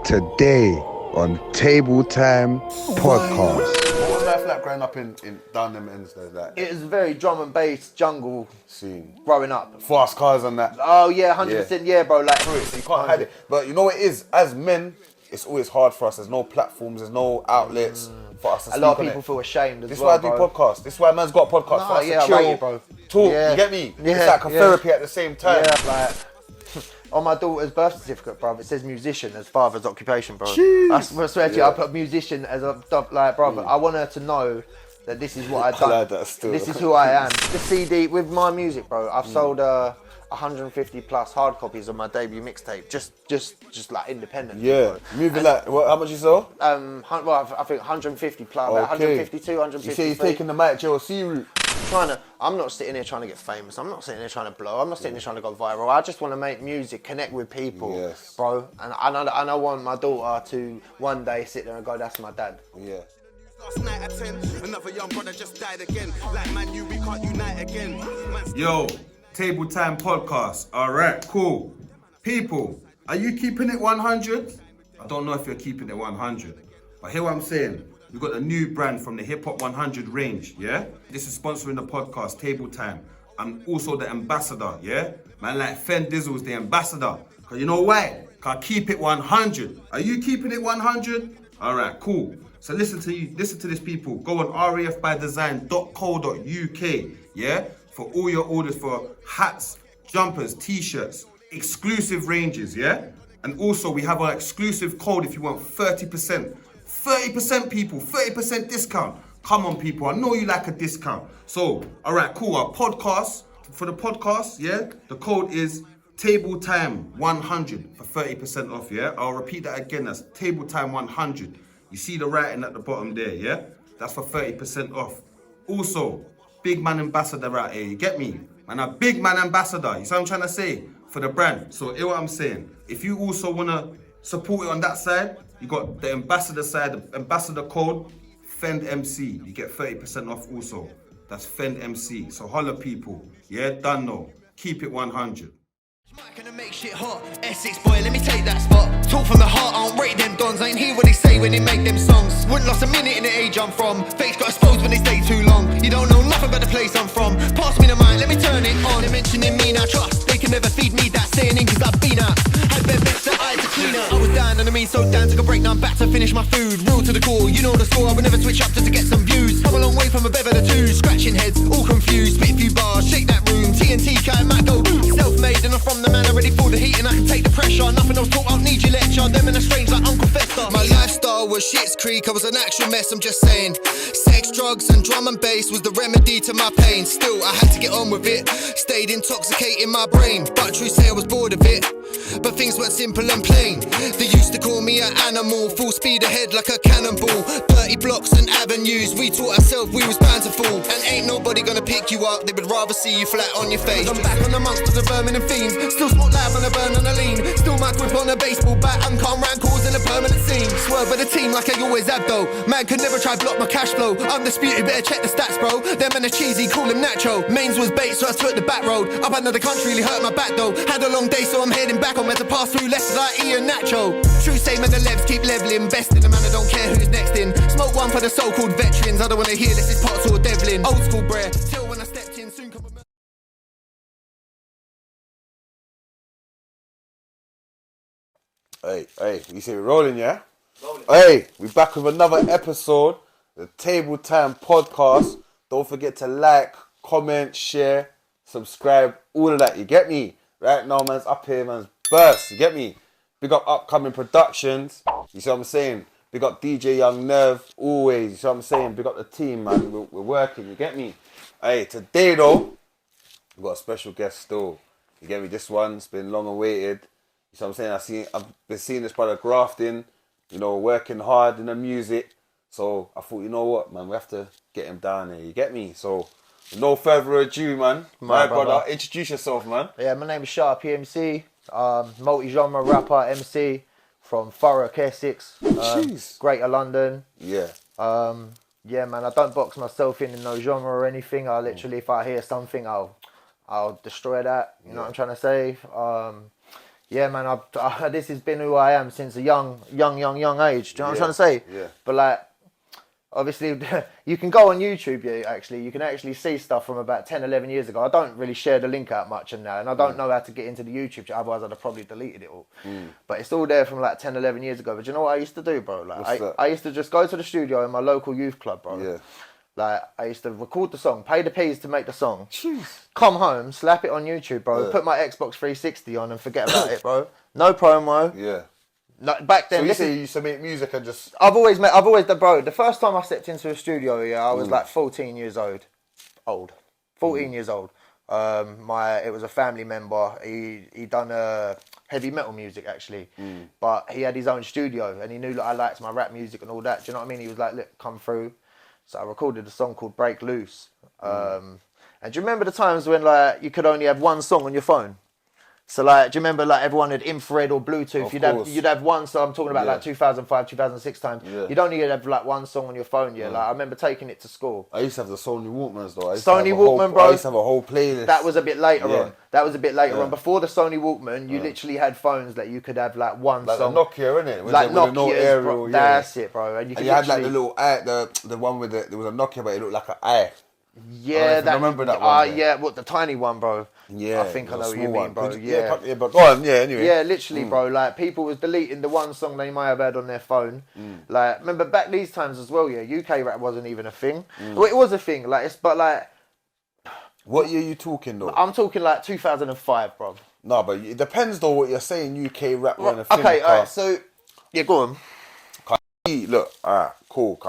Today on Table Time Podcast. What was life like growing up in down them ends there? Like, It was very drum and bass jungle scene. growing up. Fast cars and that. Oh yeah, 100%, yeah, bro. Like, So you can't hide it. But you know what it is? As men, it's always hard for us. There's no platforms, there's no outlets for us to a speak lot of on people it. feel ashamed as This is well, why I do bro. podcasts. This is why man's got a podcast Nah, for us yeah, to I rate chill, it, bro. talk. Yeah. You get me? Yeah, It's like a yeah. therapy at the same time. Yeah, like on my daughter's birth certificate, bro, it says musician as father's occupation, bro. Jeez. I swear to you, I put musician as a like, bro. I want her to know that this is what I've done. like that still. This is who I am. The CD with my music, bro. I've sold 150 plus hard copies of my debut mixtape, just like independently. Yeah. Bro. Moving like, what, how much you sold? Well, I think 150 plus, like 152, 153. You say he's taking the Mike JLC route. I'm not sitting here trying to get famous. I'm not sitting here trying to blow. I'm not sitting here trying to go viral. I just want to make music, connect with people, Yes. bro. And I want my daughter to one day sit there and go, "That's my dad." Yeah. Last night at 10, another young brother just died again. Like man, we can't unite again. Yo, Table Time Podcast. Alright, cool. People, are you keeping it 100? I don't know if you're keeping it 100. But hear what I'm saying. We've got a new brand from the Hip Hop 100 range, yeah? This is sponsoring the podcast, Table Time. I'm also the ambassador, yeah? Man like Fend is the ambassador. Cause you know why? Cause I keep it 100. Are you keeping it 100? Alright, cool. So listen to this, people. Go on rafbydesign.co.uk, yeah? For all your orders for hats, jumpers, t-shirts, exclusive ranges, yeah? And also we have our exclusive code if you want 30%. 30% people, 30% discount. Come on people, I know you like a discount. So, alright, cool. Our podcast, for the podcast, yeah? The code is Table Time 100 for 30% off, yeah? I'll repeat that again, that's Table Time 100. You see the writing at the bottom there, yeah? That's for 30% off. Also, big man ambassador out here, you get me? Man, a big man ambassador, you see what I'm trying to say? For the brand. So, hear what I'm saying. If you also want to support it on that side, you got the ambassador side, the ambassador code, FendMC. You get 30% off also. That's FendMC. So, holla people. Yeah, done no. Keep it 100. Gonna make shit hot. Essex boy, let me take that spot. Talk from the heart, I don't rate them dons. I ain't hear what they say when they make them songs. Wouldn't last a minute in the age I'm from. Fakes got exposed when they stay too long. You don't know nothing about the place I'm from. Pass me the mic, let me turn it on. They're mentioning me now, trust. They can never feed me that staying in cause I've been out. Had bare bits that I had to clean up. I was down and I mean so down, took a break, now I'm back to finish my food. Real to the core, you know the score, I would never switch up just to get some views. Come a long way from a bevel of two, scratching heads, all confused. Spit a few bars, shake that room, TNT kind might go. Self-made and I'm from the man, I ready for the heat and I can take the pressure. Nothing else taught, I don't need your lecture. Them in a strange like Uncle Fester. My lifestyle was shit's creek, I was an actual mess, I'm just saying. Sex, drugs and drum and bass was the remedy to my pain. Still, I had to get on with it. Stayed intoxicating my brain, but true say I was bored of it. But things weren't simple and plain. They used to call me an animal, full speed ahead like a cannonball. Dirty blocks and avenues, we taught ourselves we was bound to fall. And ain't nobody gonna pick you up, they would rather see you flat on your face. I'm back on the monsters of vermin and fiends. Still smoke loud on a burn on a lean. Still my grip on a baseball bat. I'm calm round causing a permanent scene. Swerve with the team like I always have though. Man could never try block my cash flow. Undisputed, better check the stats, bro. Them men are cheesy, call him Nacho. Mains was bait, so I took the back road. Up another country, really hurt my back though. Had a long day, so I'm heading back. I'm meant to pass through lessons like Ian Nacho. True say, man, the levs keep leveling. Best in the man, I don't care who's next in. Smoke one for the so-called veterans. I don't wanna hear this is parts or Devlin. Old school brer, till when I stepped in, soon come. Hey, you see we're rolling, yeah? Hey, we back with another episode, the Table Time Podcast. Don't forget to like, comment, share, subscribe, all of that, you get me? Right now, man's up here, man's burst, you get me? Big up upcoming productions, you see what I'm saying? Big up DJ Young Nerve, always, you see what I'm saying? Big up the team, man, we're working, you get me? Hey, today though, we've got a special guest still, you get me? This one's been long awaited. You know what I'm saying? I've been seeing this brother grafting, you know, working hard in the music. So I thought, you know what, man, we have to get him down here. You get me? So, no further ado, man. My brother, introduce yourself, man. Yeah, my name is SharpyMC, multi-genre rapper MC from Thurrock, Essex, Greater London. Yeah. Yeah, man, I don't box myself in no genre or anything. I literally, if I hear something, I'll destroy that. You know what I'm trying to say? Yeah, man, this has been who I am since a young age. Do you know what I'm trying to say? Yeah. But like, obviously, you can go on YouTube, you can actually see stuff from about 10, 11 years ago. I don't really share the link out much and I don't know how to get into the YouTube, otherwise I'd have probably deleted it all. But it's all there from like 10, 11 years ago. But you know what I used to do, bro? Like, I used to just go to the studio in my local youth club, bro. Yeah. Like, I used to record the song, pay the P's to make the song, come home, slap it on YouTube, bro, put my Xbox 360 on and forget about it, bro. No promo. Yeah. No, back then, So you say you used to make music and just... I've always done, bro. The first time I stepped into a studio, I was like 14 years old. 14 years old. It was a family member. He done heavy metal music actually, but he had his own studio and he knew that I liked my rap music and all that. Do you know what I mean? He was like, look, come through. So I recorded a song called Break Loose. And do you remember the times when like you could only have one song on your phone? So like, do you remember like everyone had infrared or Bluetooth? You'd have one song. I'm talking about like 2005, 2006 times. Yeah. You'd only have like one song on your phone. Yeah. Like I remember taking it to school. I used to have the Sony Walkmans though. Sony Walkman, bro. I used to have a whole playlist. That was a bit later on. Before the Sony Walkman, you literally had phones that you could have like one like song. Like Nokia, innit? Like Nokia, no aerial, that's it, bro. And you had like the little eye, the one with there was a Nokia, but it looked like an eye. Yeah, I remember that one. Yeah, what the tiny one, bro. Yeah, I think I know what you mean, bro. Yeah, but go on. Yeah, anyway. Yeah, literally, bro. Like people was deleting the one song they might have had on their phone. Like, remember back these times as well. Yeah, UK rap wasn't even a thing. Well, it was a thing. Like, but like, what year you talking though? I'm talking like 2005, bro. No, but it depends though what you're saying. UK rap wasn't a thing. Okay, alright. So, yeah, go on. Look, alright, cool.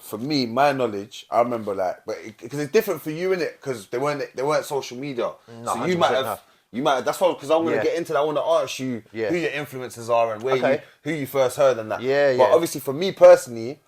For me, my knowledge, I remember like, but because it's different for you, innit? Because they weren't social media. No, so you might have. That's why, because I'm gonna get into that. I want to ask you who your influences are and who you first heard and that. Yeah, But obviously, for me personally,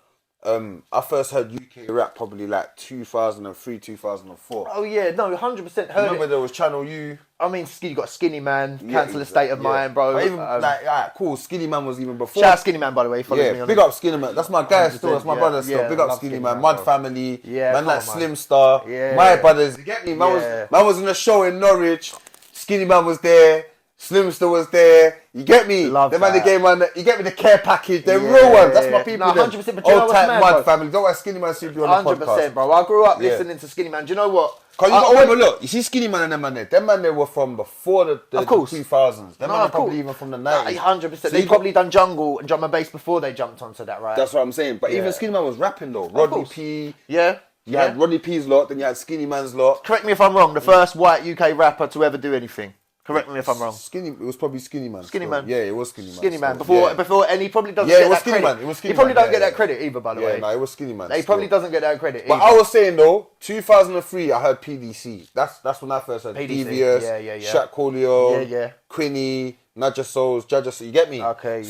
I first heard UK rap probably like 2003, 2004. Oh yeah, no, 100% heard. Remember there was Channel U. I mean, you got Skinny Man, Cancel a State of Mind, bro. But even like, cool, Skinny Man was even before. Shout out Skinny Man, by the way. Follows me on big up Skinny Man. That's my guy still. That's my brother still. Big up Skinny Man. Mud Family. Yeah, man, like Slim Star. Yeah. My brothers. You get me? Man was in a show in Norwich. Skinny Man was there. Slimster was there. You get me? Love the that. man, the game man. You get me? The care package. They're real ones. That's my people. No, 100%. But you know Old what's type mad, Mud bro? Family. Don't want Skinny Man to be on the podcast. 100%, bro. I grew up listening to Skinny Man. Do you know what? Cause you got to remember, look, you see Skinny Man and them man there. Them man there were from before the 2000s. Them man are probably even from the 90s. 100%. So they probably done jungle and drum and bass before they jumped onto that, right? That's what I'm saying. But even Skinny Man was rapping though. Rodney P. Yeah. You had Rodney P's lot, then you had Skinny Man's lot. Correct me if I'm wrong. The first white UK rapper to ever do anything. Correct me if I'm wrong. It was probably Skinny Man. Skinny Man. Yeah, it was Skinny Man. Skinny Man. Before, and he probably doesn't Yeah, get it was that Skinny credit. Man. It was Skinny He probably Man. don't get that credit either, by the way. Yeah, no, it was Skinny Man. He probably doesn't get that credit But either. I was saying though, 2003, I heard PDC. That's when I first heard PDC. Devious, Yeah. Shaq Coolio, Yeah. Quinny, Nadja Souls, Judge. You get me? Okay,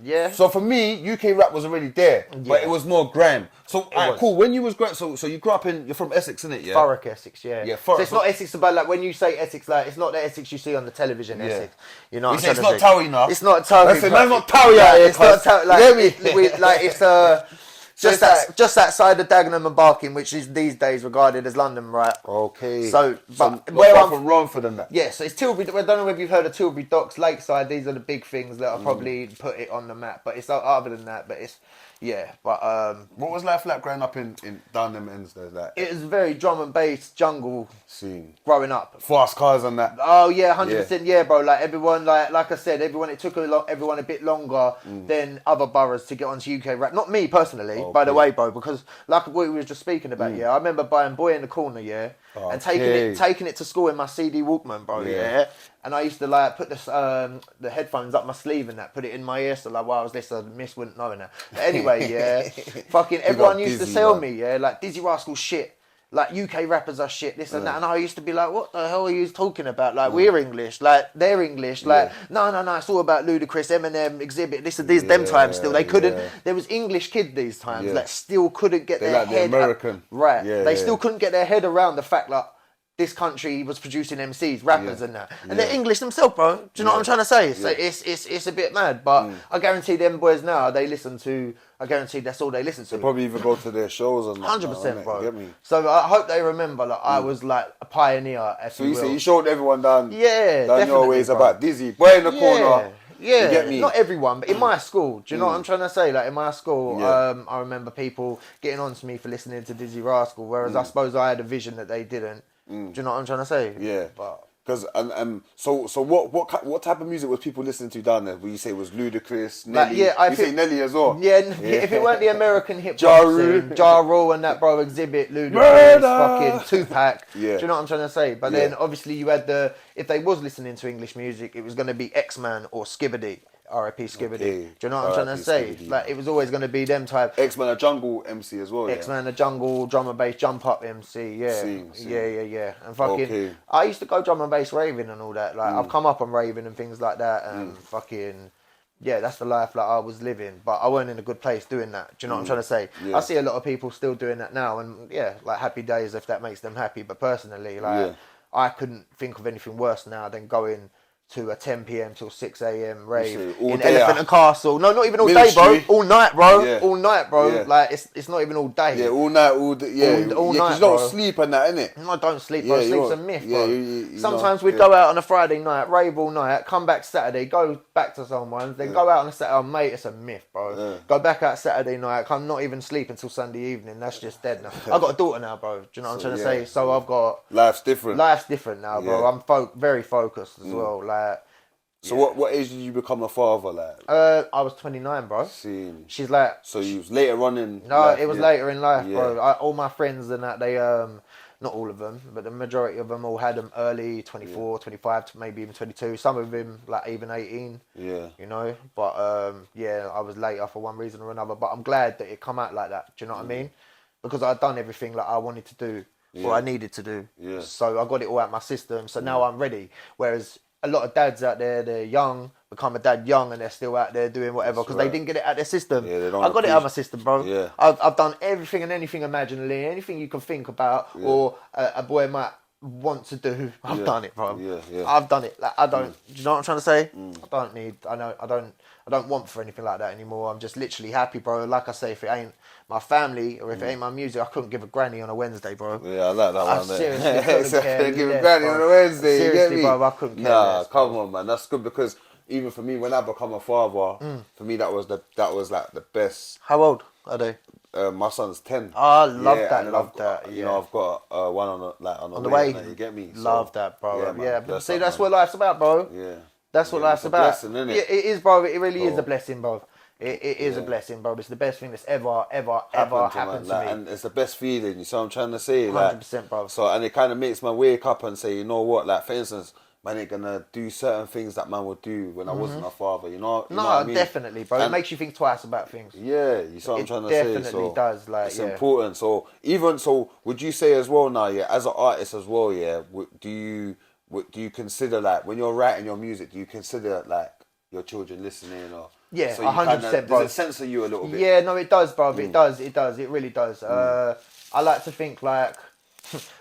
yeah. So for me, UK rap was already there, but it was more grime. So alright, cool. When you was grime, so you grew up you're from Essex, innit? Yeah. Thurrock, Essex, yeah. Yeah, So it's not Essex, but like when you say Essex, like it's not the Essex you see on the television. Essex, you know. It's not Towie now. It's not Towie. Listen, that's not Towie out here. It's not Towie. Like it's Just just outside of Dagenham and Barking, which is these days regarded as London, right? Okay. So, but where I'm from Romford and that. Yeah, so it's Tilbury. I don't know if you've heard of Tilbury Docks, Lakeside. These are the big things that are probably put it on the map. But it's other than that. But it's But what was life like growing up in down them ends there? Like it was very drum and bass jungle scene. Growing up. Fast cars and that. Oh yeah, 100%. Yeah, bro. Like everyone, like I said, it took everyone a bit longer than other boroughs to get onto UK rap. Not me personally, by the way, bro. Because like what we were just speaking about, I remember buying Boy in the Corner, and taking it to school in my CD Walkman, bro. Yeah. And I used to like put the headphones up my sleeve and that, put it in my ear, so like while I was listening, Miss wouldn't know that. But anyway, fucking everyone used to tell me, like Dizzy Rascal shit. Like UK rappers are shit, this and that, and I used to be like, "What the hell are you talking about? Like we're English, like they're English, like no, it's all about Ludacris, Eminem, Exhibit. This and these them times still they couldn't. There was English kid these times that still couldn't get their like head the American right. They still couldn't get their head around the fact that this country was producing MCs, rappers and that. And they're English themselves, bro. Do you know what I'm trying to say? So it's a bit mad. But I guarantee them boys now, they listen to, I guarantee that's all they listen to. They probably even go to their shows and 100%, bro. You get me? So I hope they remember that I was like a pioneer, if So you you will. say you showed everyone down your definitely, ways bro. about Dizzy. Boy in the corner. Yeah, You get me? not everyone, but in my school. Do you know what I'm trying to say? Like in my school, Yeah. I remember people getting on to me for listening to Dizzy Rascal, whereas I suppose I had a vision that they didn't. Do you know what I'm trying to say? Yeah. But Because so what type of music was people listening to down there? Would you say it was Ludacris, Nelly? Like, I you say think- Nelly as well. Yeah, if it weren't the American hip Ja hop Rule. scene, Ja Rule and that bro Exhibit, Ludacris, Murder! fucking Tupac. Yeah. Do you know what I'm trying to say? But then obviously you had if they was listening to English music, it was going to be X-Man or Skibbity. R.I.P. Skibbity. Okay. Do you know what I'm trying to R.I.P. say? Skibbity. Like it was always going to be them type. X-Man a jungle MC as well. X-Man, the jungle, drum and bass, jump up MC, yeah. Same. Yeah. And fucking, Okay. I used to go drum and bass raving and all that. Like, I've come up on raving and things like that. And fucking, yeah, that's the life that I was living. But I weren't in a good place doing that. Do you know what I'm trying to say? Yeah. I see a lot of people still doing that now. And yeah, like happy days if that makes them happy. But personally, like, I couldn't think of anything worse now than going to a 10 p.m. till 6 a.m. rave You say all in day, Elephant and Castle. No, not even all day, Ministry. bro. All night, bro. Yeah. All night, bro. Yeah. Like it's not even all day. Yeah, all night, all day. Yeah, All yeah, 'cause night, you don't bro. sleep and that, innit? No, I don't sleep, bro. Yeah, Sleep's you're- a myth, yeah, bro. you Sometimes know, we'd yeah. go out on a Friday night, rave all night, come back Saturday, go back to someone's, then go out on a Saturday. Oh, mate, it's a myth, bro. Yeah. Go back out Saturday night, come not even sleep until Sunday evening. That's just dead now. I've got a daughter now, bro. Do you know what I'm trying to yeah. say? So I've got... Life's different. Life's different now, bro. Yeah. I'm very focused as well. Like, So what age did you become a father, like? I was 29, bro. Seeing. She's like... So you was later on in No, life, it was yeah. later in life, Yeah. bro. All my friends and that, they, not all of them, but the majority of them all had them early, 24, 25, to maybe even 22. Some of them, like, even 18. Yeah. You know? But, yeah, I was later for one reason or another. But I'm glad that it come out like that. Do you know what I mean? Because I'd done everything like I wanted to do, or I needed to do. Yeah. So I got it all out my system. So now I'm ready. Whereas a lot of dads out there, they're young, become a dad young, and they're still out there doing whatever because they didn't get it out their system. Yeah, they don't I got it out of my appreciate- system, bro. Yeah. I've done everything and anything imaginably, anything you can think about, or a boy might want to do. I've done it, bro. Yeah. I've done it. Like I don't. Do you know what I'm trying to say? I don't need. I don't want for anything like that anymore. I'm just literally happy, bro. Like I say, if it ain't my family or if it ain't my music, I couldn't give a granny on a Wednesday, bro. Yeah, I like that I one there. seriously couldn't care Give less, a granny bro. on a Wednesday, you get Seriously, me? bro, I couldn't care Nah, less, come on, man. That's good because even for me, when I become a father, for me that was like the best. How old are they? My son's 10. Oh, I love that, and then love I've got, that, You yeah. know, I've got one on The way. and that, you get me? So, Love that, bro. man, Yeah, but bless see, up, that's man. what life's about, bro. Yeah. That's what Yeah, life's it's a about. blessing, innit? Yeah, it is, bro. It really is Oh. a blessing, bro. It is a blessing, bro. It's the best thing that's ever Happened happened to to me. me. And it's the best feeling, you see what I'm trying to say? Like, 100%, bro. So, and it kind of makes man wake up and say, you know what, like, for instance, man ain't gonna do certain things that man would do when I wasn't a father, you know? You know No, what I mean? definitely, bro. It And- makes you think twice about things. Yeah, you see what I'm It trying to say? definitely So does, like, it's yeah. important. So would you say as well now, yeah, as an artist as well, yeah, do you consider, like, when you're writing your music, do you consider, like, your children listening or... Yeah, so you 100%, bro. Does it censor you a little bit? Yeah, no, it does, bro. It does. It really does. I like to think, like,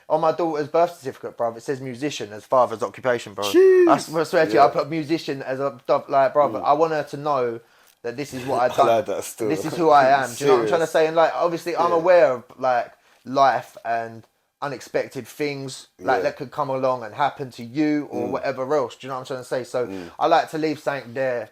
on my daughter's birth certificate, bro, it says musician as father's occupation, bro. I swear to you, I put musician as a, like, bro, I want her to know that this is what I've done. like that still. This is who I am. Do you know what I'm trying to Serious. say? And, like, obviously, I'm aware of, like, life and unexpected things like that could come along and happen to you or whatever else. Do you know what I'm trying to say? So I like to leave something there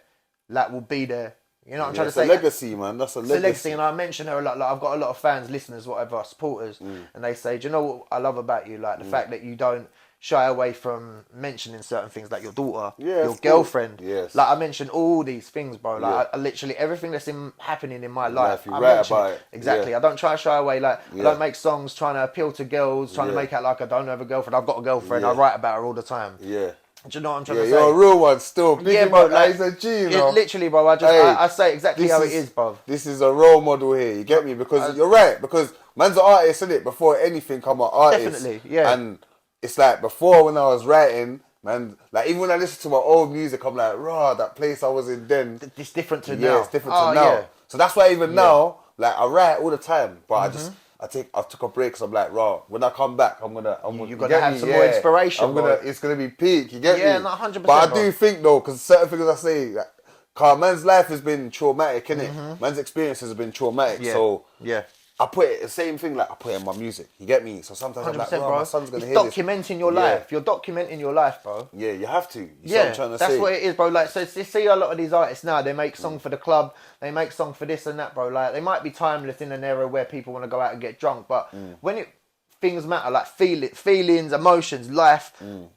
that will be there. You know what I'm trying to It's say? a legacy, man. That's a It's a legacy. legacy, and I mention her a lot. Like, I've got a lot of fans, listeners, whatever, supporters, and they say, "Do you know what I love about you? Like the fact that you don't shy away from mentioning certain things, like your daughter, Yeah, your of course. girlfriend. Yes. Like I mentioned all these things, bro. Like Yeah. I literally everything that's happening in my life, you I write mention about it. it. Exactly. Yeah. I don't try to shy away. Like I Yeah. don't make songs trying to appeal to girls, trying to Yeah. make out like I don't have a girlfriend. I've got a girlfriend. I Yeah. write about her all the time. Yeah. Do you know what I'm trying Yeah, to you're say? a real one still. Big Yeah, him bro. up, Like, he's a G, you know. literally, bro. I just Hey, I say exactly this how it is, bro. This is a role model here, you get me? Because you're right, because man's an artist, isn't it? Before anything come an artist. Definitely, yeah. And it's like before when I was writing, man, like even when I listen to my old music, I'm like, rah, that place I was in then. It's different to Yeah, now. it's different Oh, to now. yeah. So that's why even now, like I write all the time, but I took a break, so I'm like, raw. When I come back, You gotta have some more inspiration. It's gonna be peak. You get me? Yeah, not 100%. But I do think though, because certain things I say, like, car man's life has been traumatic, innit? Man's experiences have been traumatic. So I put it the same thing. Like I put it in my music. You get me? So sometimes I'm like, bro, my son's gonna hear this. Documenting your life. You're documenting your life, bro. Yeah, you have to. You see Yeah, what I'm trying to that's say? what it is, bro. Like, so see a lot of these artists now, they make song for the club, they make song for this and that, bro. Like, they might be timeless in an era where people want to go out and get drunk, but when things matter, like feelings, emotions, life,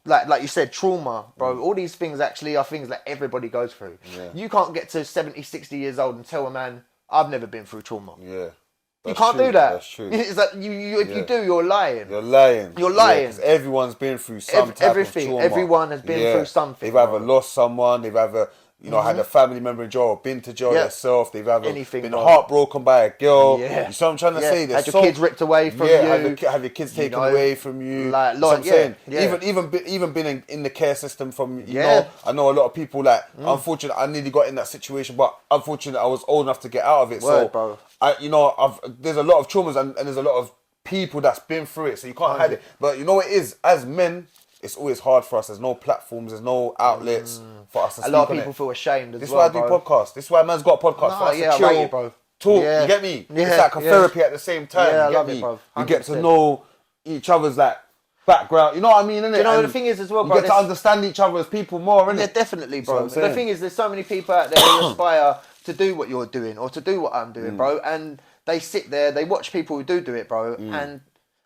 like you said, trauma, bro. All these things actually are things that everybody goes through. Yeah. You can't get to 70, 60 years old and tell a man, I've never been through trauma. Yeah. You can't do that. That's true. It's like if you do, you're lying. You're lying. You're lying. 'Cause everyone's been through some type of trauma. Everyone has been through something. They've either lost someone, they've either had a family member in jail, or been to jail themselves. They've either been heartbroken by a girl. Yeah. You see what I'm trying to say? Had your kids ripped away from you. Have your kids taken away from you. Like, what I'm saying. Yeah. Even been in the care system from you know. I know a lot of people like. Unfortunately, I nearly got in that situation, but unfortunately, I was old enough to get out of it. Bro. There's a lot of traumas and there's a lot of people that's been through it, so you can't hide it. But you know what it is? As men, it's always hard for us. There's no platforms, there's no outlets for us to speak on it. A lot of people feel ashamed as This is well, why I do podcasts. This is why man's got a podcast for us to chill, I rate it, bro. talk. Yeah. You get me? Yeah, It's like a therapy at the same time. Yeah, I you get love me? it, bro. You get to 100%. know each other's like background. You know what I mean? Innit? Do you know And the thing is as well, bro? you get to understand each other as people more, innit? Yeah, definitely, bro. That's what I'm The saying. thing is, there's so many people out there who aspire to do what you're doing or to do what I'm doing, bro. And they sit there, they watch people who do it, bro. And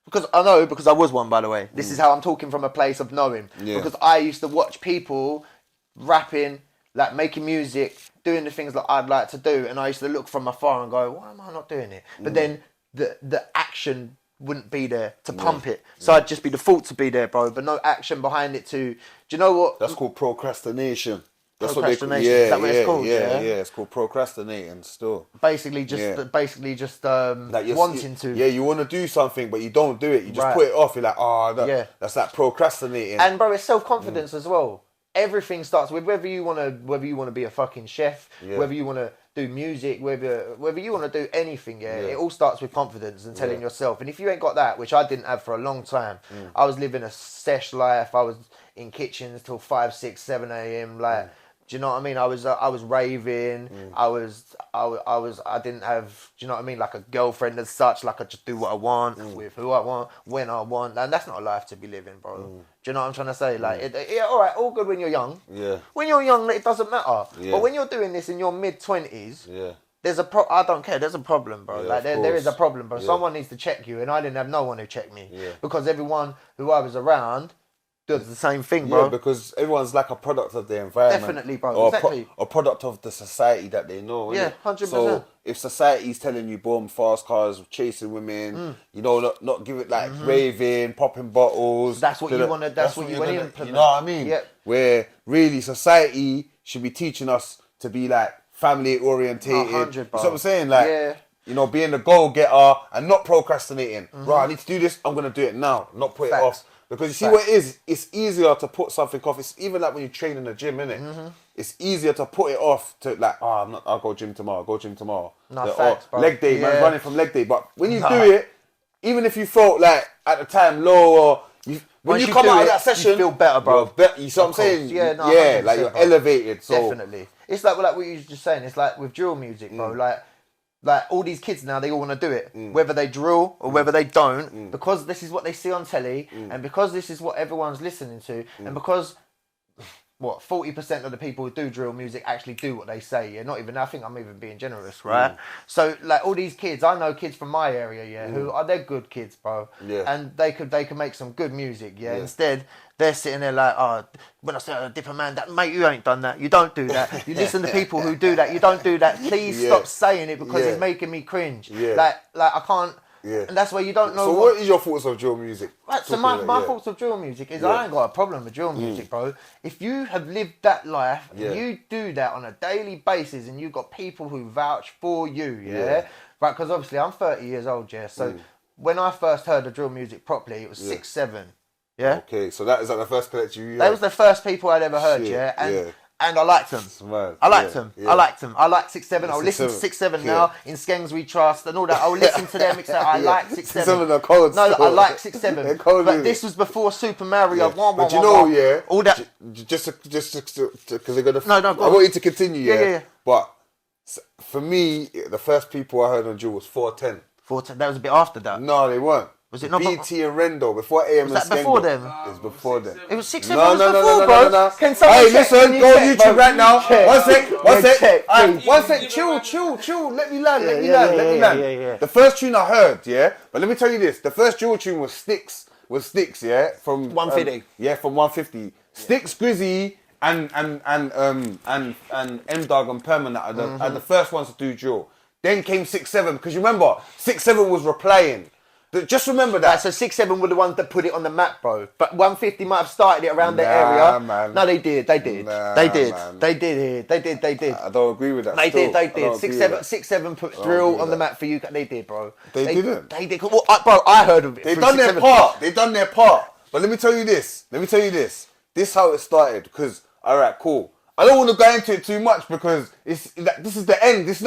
because I was one, by the way. This is how I'm talking from a place of knowing. Yeah. Because I used to watch people rapping, like making music, doing the things that I'd like to do. And I used to look from afar and go, why am I not doing it? But then the action wouldn't be there to pump it. So I'd just be the fault to be there, bro. But no action behind it to... Do you know what? That's called procrastination. That's Procrastination. What Is that what it's called? Yeah, it's called procrastinating still. Basically just Like wanting to. Yeah, you want to do something, but you don't do it. You just Right. put it off. You're like, that's like procrastinating. And bro, it's self-confidence as well. Everything starts with whether you want to be a fucking chef, whether you want to do music, whether you want to do anything, it all starts with confidence and telling yourself. And if you ain't got that, which I didn't have for a long time, I was living a sesh life. I was in kitchens till 5, 6, 7 a.m. Like, do you know what I mean? I was raving. I didn't have, do you know what I mean? Like a girlfriend as such. Like I just do what I want with who I want when I want. And that's not a life to be living, bro. Do you know what I'm trying to say? Like, all right, all good when you're young. Yeah. When you're young, it doesn't matter. Yeah. But when you're doing this in your mid-20s, Yeah. there's I don't care. There's a problem, bro. Yeah, like there is a problem, bro. Yeah. Someone needs to check you, and I didn't have no one who checked me Yeah. because everyone who I was around does the same thing, bro. Yeah, because everyone's like a product of their environment. Definitely, bro. Or Exactly. a product of the society that they know. Yeah, innit? 100%. So if society's telling you, boom, fast cars, chasing women, you know, not give it like raving, popping bottles. That's what you want to. That's what you want to implement. You know what I mean? Yep. Where really society should be teaching us to be like family orientated. 100, You know bro. what I'm saying? Like, Yeah. you know, being the goal-getter and not procrastinating. Right, I need to do this. I'm gonna do it now. Not put it Facts. off. Because you see what it is? It's easier to put something off. It's even like when you train in the gym, innit? It's easier to put it off to like, I'll go gym tomorrow. No, Or facts, bro. leg day, man's Yeah. running from leg day. But when you do it, even if you felt like at the time low or when Once you you come do out of it, that session, you feel better, bro. you're better. You see what I'm Of course. saying? Yeah, no, yeah, 100%, like you're bro. elevated. So Definitely. It's like what you were just saying. It's like with drill music, bro. Like all these kids now, they all want to do it, whether they drill or whether they don't, because this is what they see on telly, and because this is what everyone's listening to, and because 40% of the people who do drill music actually do what they say. Yeah, not even. I think I'm even being generous, right? So like all these kids, I know kids from my area, who are they're good kids, bro. Yeah. And they could make some good music, yeah. Instead, they're sitting there like, when I say a different man, that mate, you ain't done that. You don't do that. You listen to people who do that. You don't do that. Please stop saying it because it's making me cringe. Yeah. Like I can't. Yeah. And that's where you don't know. So what is your thoughts of drill music? Right, so my thoughts of drill music is I ain't got a problem with drill music, bro. If you have lived that life, and you do that on a daily basis, and you've got people who vouch for you, right? Because obviously I'm 30 years old, so when I first heard the drill music properly, it was 6, 7, Okay, so that is like the first collection you They was the first people I'd ever heard, Shit, and And I liked him. Man, I liked yeah, him. yeah. I liked him. I like 6-7. I'll listen to 6-7. 6-7 now. In Skangs We Trust and all that. I'll listen to them. I like 6-7. 6-7 are cold. No, still. I like They're 6-7. cold, But isn't this it? was before Super Mario. Yeah. But you know, yeah, all that. just because they're gonna. No, go I on. want you to continue, yeah. Yeah. But for me, the first people I heard on Jewel was 410. 410. That was a bit after that. No, they weren't. Was it not? BT and Rendo before AM Was and that before Skendo. them? It was before them. It was 6-7 No, was no, no, before, no, bro. no, no, no. Can someone Hey, check? listen, Can go check, on YouTube bro? right now. Check. One sec, one sec. Check, Alright, please. one sec. Chill. Let me land. Yeah. The first tune I heard, yeah. But let me tell you this: the first Jewel tune was Sticks, yeah, from 150. Yeah, from 150. Sticks, Grizzy, and M Dog and Permanent are the first ones to do Jewel. Then came 6-7 because you remember 6-7 was replying. Just remember that. So 6-7 were the ones that put it on the map, bro. But 150 might have started it around the area. Man. No, they did. Nah, They did. man. They did. I don't agree with that. They still. did. I don't agree with that. 6-7 put agree drill with on the that. map for you. They did, bro. They didn't. They did. Well, bro, I heard of it. They through done their 6-7. part. They done their part. But let me tell you this. This is how it started. Because, alright, cool. I don't want to go into it too much because it's like, this is the end. This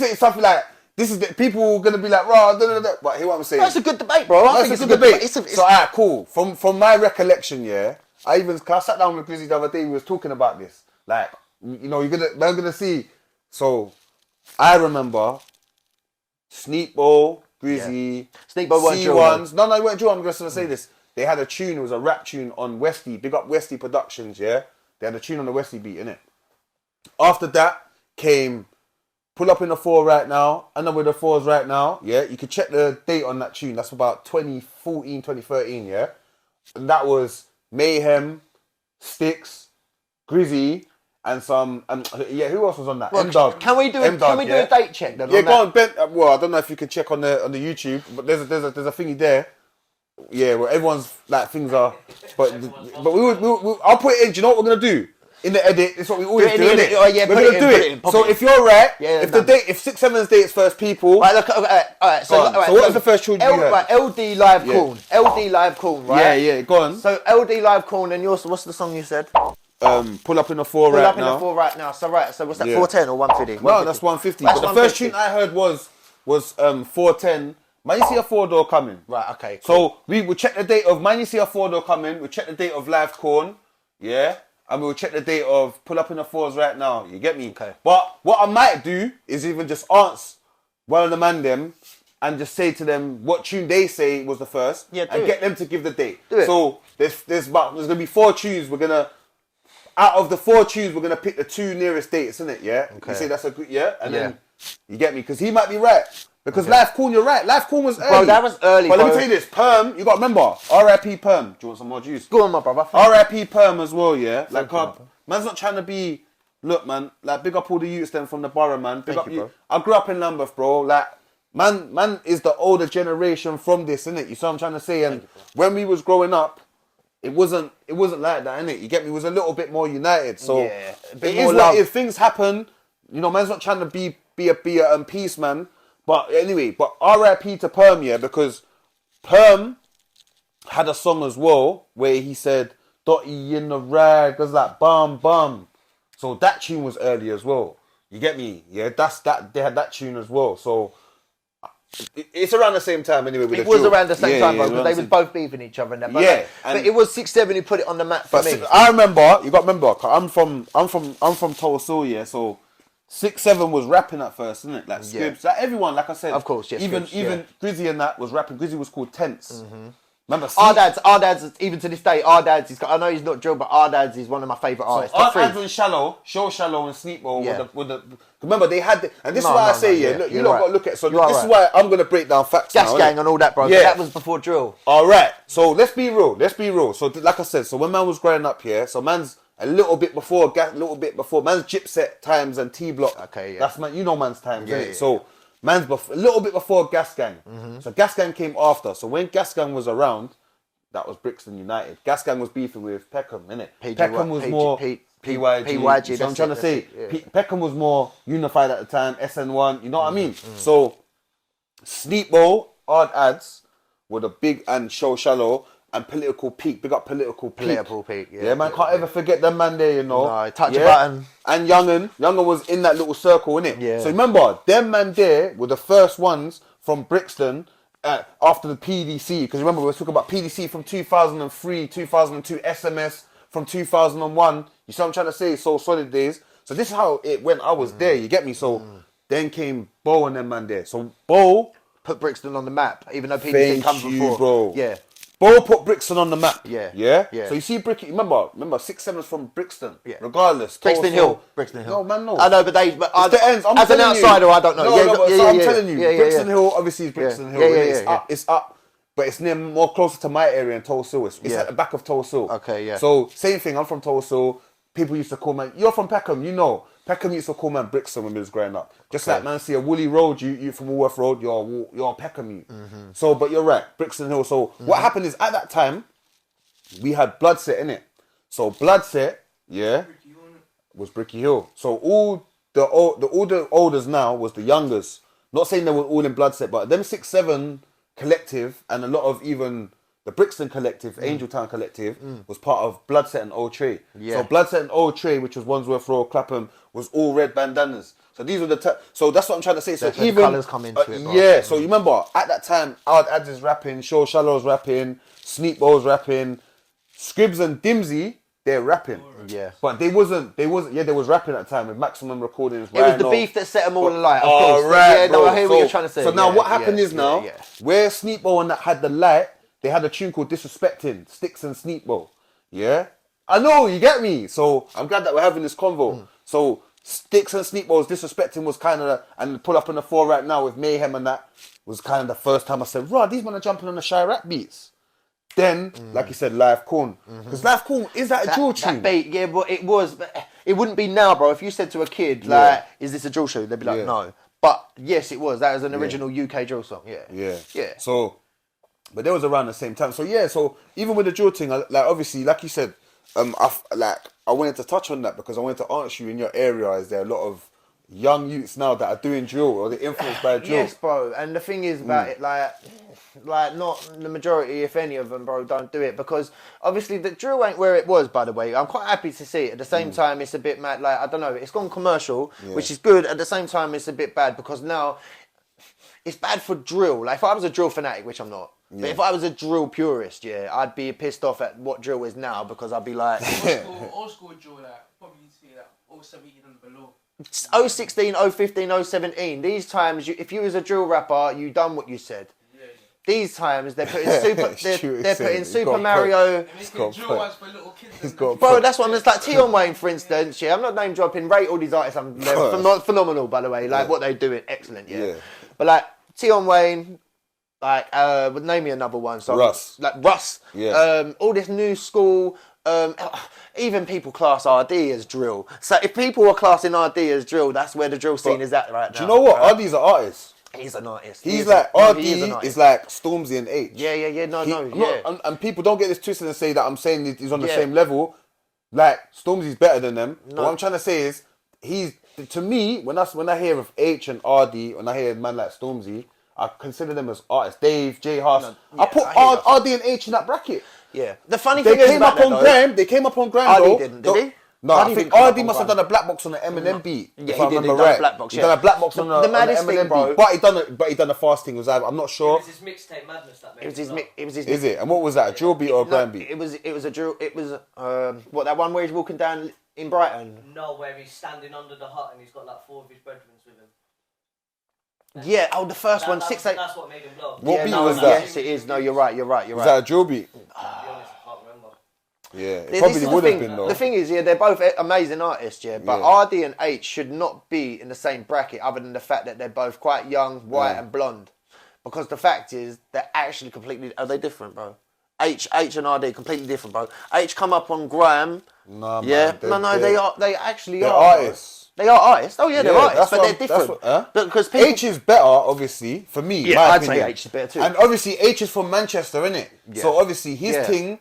ain't something like, this is the people are going to be like, rah, da, da, da. But hear what I'm saying? That's a good debate, bro. I think That's it's a good debate. It's So, alright, cool. From my recollection, yeah, I sat down with Grizzy the other day, we was talking about this. Like, you know, we're gonna see. So, I remember Sneakball, Grizzy, Sneakball weren't drill, C1s. No, they weren't drill. I'm just gonna say this. They had a tune, it was a rap tune on Westy, big up Westy Productions, yeah? They had a tune on the Westy beat, innit? After that came Pull Up in the 4 right now, I know where the 4's right now, yeah? You can check the date on that tune, that's about 2014, 2013, yeah? And that was Mayhem, Sticks, Grizzy, and some, who else was on that? Well, M-Dog. Can we do a date check then? Yeah, on go that? on, Ben. Well, I don't know if you can check on the YouTube, but there's a thingy there. Yeah, where everyone's like things are, but I'll put it in. Do you know what we're gonna do in the edit? It's what we always do, innit? Oh yeah, we're gonna do it. So if you're right, if 6-7's date's first people, right, look, all right. So what was the first tune you heard? Right, LD Live Corn. LD Live Corn, right? Yeah, go on. So LD Live Corn, and yours. What's the song you said? Pull Up in the 4 Pull right up in now. the 4 right now. So so what's that? Yeah. 410 or 150? No, that's 150. That's But the first 150. tune I heard was 410. Man, you see a 4-door coming. Right, okay. Cool. So we will check the date of Man, you see a 4-door coming. We'll check the date of Live Corn. Yeah. And we'll check the date of Pull Up in the 4s right now. You get me? Okay. But what I might do is even just answer one of the man them and just say to them what tune they say was the first. Yeah, do and it. get them to give the date. Do it. So there's gonna be 4 tunes. Out of the 4 tunes, we're gonna pick the 2 nearest dates, isn't it? Yeah. Okay. You say that's a good and Yeah. then you get me because he might be right. Because Life Corn, you're right. Life Corn was early. Bro, that was early, But let me bro. tell you this, Perm, you got to remember, R.I.P. Perm. Do you want some more juice? Go on, my brother. R.I.P. Perm as well, yeah? Like, you, man's not trying to be, look, man, like, big up all the youths then from the borough, man. Big Thank up you, bro. I grew up in Lambeth, bro. Like, man is the older generation from this, innit? You see what I'm trying to say? And when we was growing up, it wasn't like that, innit? You get me? It was a little bit more united. So, Yeah, a it bit is more what love. if things happen, you know, man's not trying to be a peace man. But anyway, but R.I.P. to Perm, yeah, because Perm had a song as well where he said, Dotty in the rag, there's like bum bum. So that tune was early as well. You get me? Yeah, they had that tune as well. So it's around the same time anyway. With It the was drill. around the same time, bro, around because they the was same- both beefing each other and that. But, Yeah, but and- it was 6-7 who put it on the map for But me. I remember, you got to remember, 'cause I'm from Tulsa, yeah, so 6-7 was rapping at first, isn't it? Like Yeah. Scribs, like everyone, like I said. Of course, yes, Even Scribs, yeah. Grizzy and that was rapping. Grizzy was called Tense. Remember, Our dad's, even to this day, our dad's, I know he's not drill, but our dad's is one of my favourite artists. Our Top three. ads and Shallow, Shallow and Sneakball Yeah. with the remember they had and this No, is why I no, say no, yeah, yeah, look, you you're lot right. got to look at so You are this right. is why I'm gonna break down facts Gas now, Gang innit? and all that, bro. Yeah. But that was before drill. All right, so let's be real. So like I said, so when man was growing up here, so man's a little bit before man's Gypset times and T Block. Okay, yeah. That's man, you know man's times, Yeah, innit? yeah, So man's a little bit before Gas Gang. So Gas Gang came after. So when Gas Gang was around, that was Brixton United. Gas Gang was beefing with Peckham, innit? Peckham was more PYG. PYG, So I'm that's trying it, to say, that's it, yeah. Peckham was more unified at the time. SN1, you know what I mean? So Sneakball, Hard Ads were the big and Shallow, and Political Peak. Big up Political Peak. Political Peak, yeah. Yeah, man, can't ever forget them man there, you know. No, touch a button. And Young'un was in that little circle, innit? Yeah. So remember, them man there were the first ones from Brixton after the PDC. Because remember, we were talking about PDC from 2003, 2002, SMS from 2001. You see what I'm trying to say? So solid days. So this is how it went. I was there, you get me? So then came Bo and them man there. So Bo put Brixton on the map, even though PDC comes before. Bro. Yeah. Bo put Brixton on the map. Yeah. Yeah? Yeah. So you see remember 6-7's from Brixton. Yeah. Regardless. Brixton Hill. Brixton Hill. No, man, no. I know, but It's the ends. I'm as an telling you. outsider, I don't know. I'm telling you. Brixton Hill, obviously, is Brixton Hill. Yeah. It's up. But it's near more closer to my area in Tulsa. It's at the back of Tulsa. Okay, yeah. So, same thing. I'm from Tulsa. People used to call man, you're from Peckham, you know. Peckham used to call man Brixton when we was growing up. Just like man, see a Woolly Road, you from Woolworth Road, you're Peckham. You. So, but you're right, Brixton Hill. So, what happened is at that time, we had Bloodset in it. So, Bloodset, was Bricky Hill. So, all the olders now was the youngers. Not saying they were all in Bloodset, but them 6-7 collective and a lot of even the Brixton collective, Angeltown collective, was part of Bloodset and Old Trey. Yeah. So Bloodset and Old Trey, which was Wandsworth Road, Clapham, was all red bandanas. So these were so that's what I'm trying to say. So That's where the even colours come into it, bro. yeah. So you remember at that time, Ads is rapping, Show Shallow's rapping, Sneakball's rapping, Scribs and Dimsy, they're rapping. Yeah. But they wasn't. Yeah, they was rapping at the time with Maximum Recordings. It was the beef that set them all alight, of Oh, course. right, Yeah, bro. no, I hear what you're trying to say. So now Yeah, what happened is now, yeah. where Sneakball and that had the light, they had a tune called Disrespecting, Sticks and Sneakball. Yeah? I know, you get me. So I'm glad that we're having this convo. So Sticks and Sneakball's Disrespecting was kind of, and Pull Up on the Floor right now with Mayhem and that, was kind of the first time I said, right, these men are jumping on the shy rap beats. Then, like you said, Live Corn. Because Live Corn, is that a drill tune? That beat, yeah, but it was. But it wouldn't be now, bro. If you said to a kid, like, is this a drill show? They'd be like, no. But yes, it was. That was an original UK drill song, yeah. So, but they was around the same time. So yeah, so even with the drill thing, like obviously, like you said, I wanted to touch on that because I wanted to ask you in your area, is there a lot of young youths now that are doing drill or they're influenced by drill? Yes, bro. And the thing is about it, like not the majority, if any of them, bro, don't do it because obviously the drill ain't where it was. By the way, I'm quite happy to see it. At the same time, it's a bit mad. Like I don't know, it's gone commercial, which is good. At the same time, it's a bit bad because now it's bad for drill. Like if I was a drill fanatic, which I'm not. But if I was a drill purist, I'd be pissed off at what drill is now because I'd be like... old school drill, like, probably you'd say like 017 and below. 016, 015, 017. These times, if you was a drill rapper, you done what you said. These times, they're putting Super Mario... Drill ones for little kids. Bro, that's what I'm... It's like Tion Wayne, for instance, I'm not name dropping, rate all these artists. They're phenomenal, by the way. Like, what they're doing, excellent, But like, Tion Wayne... Like, name me another one. So Russ. Like Russ. Yeah. All this new school. Even people class RD as drill. So if people are classing RD as drill, that's where the drill scene is at right now. Do you know what? RD's an artist. He's an artist. He's like, RD is like Stormzy and H. And people don't get this twisted and say that I'm saying he's on the same level. Like, Stormzy's better than them. But what I'm trying to say is, to me, when I hear of H and RD, when I hear a man like Stormzy, I consider them as artists. Dave, J. Huss. I put RD and H in that bracket. Yeah. The funny thing is They came up on Grime, though. RD didn't, did he? No, I think RD must have done a black box on the Eminem beat. Yeah, if I he did. remember He done right. a black box, He done a black box on the maddest Eminem thing, bro. beat. But he done a fast thing. I'm not sure. It was his mixtape Madness that made It was his. Is it? And what was that? A drill beat or a grime beat? It was a drill. It was what, that one where he's walking down in Brighton. No, where he's standing under the hut and he's got like 4 of his brethren with him. Yeah, the first one, 6 8. That's what made him blow. What beat was that? Yes, it is. No, you're right. Was that a drill beat? To be honest, I can't remember. Yeah, it This probably is the would have thing. been though. The thing is, they're both amazing artists, but RD and H should not be in the same bracket other than the fact that they're both quite young, white and blonde. Because the fact is, they're actually completely... Are they different, bro? H and RD, completely different, bro. H come up on grime. Nah, yeah, man. they actually they're are. artists. They are artists. Oh yeah, they're artists, but they're different. Because people... H is better, obviously, for me. Yeah, I'd say H is better too. And obviously, H is from Manchester, innit? Yeah. So obviously, his thing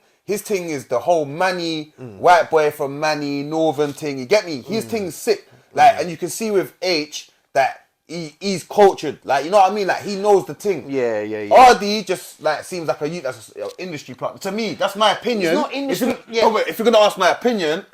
is the whole Manny, white boy from Manny, northern thing. You get me? His thing is sick. Like, and you can see with H that he's cultured. Like, you know what I mean? Like, he knows the thing. Yeah. RD just like seems like a youth that's an industry plant. To me, that's my opinion. It's not industry. If you're gonna ask my opinion,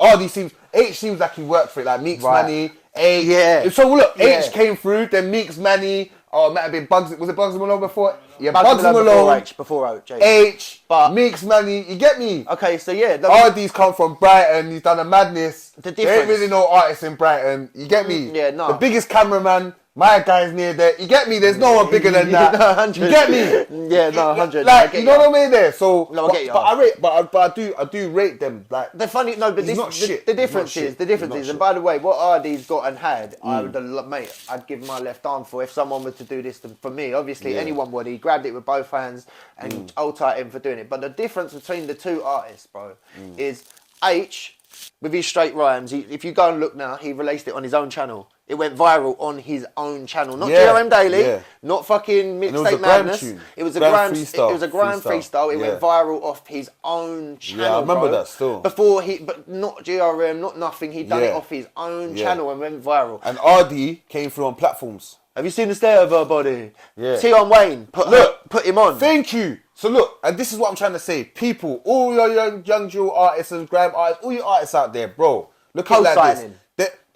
RD seems like he worked for it. Like Meeks, Manny, H. Yeah. So look, Yeah. H came through. Then Meeks, Manny. Oh, it might have been Bugs. Was it Bugs Malone before? Yeah, Bugs Malone. Before H. H. But Meeks, Manny. You get me? okay, so yeah, RD's come from Brighton. He's done a madness. The There ain't really no artists in Brighton. You get me? Yeah, no. The biggest cameraman. My guy's near there. You get me? There's no one bigger than that. No, 100. You get me? Yeah, no, 100. Like, you know what I mean? There. So, No, I get you. but I do rate them. Like, The funny, no, but he's not shit. the He's difference not is, shit. the difference He's is, not and shit. by the way, what RD's got and had, I would, mate, I'd give my left arm for if someone was to do this for me. Obviously, anyone would. He grabbed it with both hands and old tight him for doing it. But the difference between the two artists, bro, is H, with his straight rhymes, if you go and look now, he released it on his own channel. It went viral on his own channel, not GRM Daily, not fucking Mixtape Madness. It was a grime freestyle. It was a grime freestyle. It went viral off his own channel. Yeah, I remember that still. Before but not GRM, not nothing. He done it off his own channel and went viral. And RD came through on platforms. Have you seen the state of her body? Yeah. Tion Wayne put him on. Thank you. So look, and this is what I'm trying to say. People, all your young drill artists and grime artists, all your artists out there, bro. Look at like this.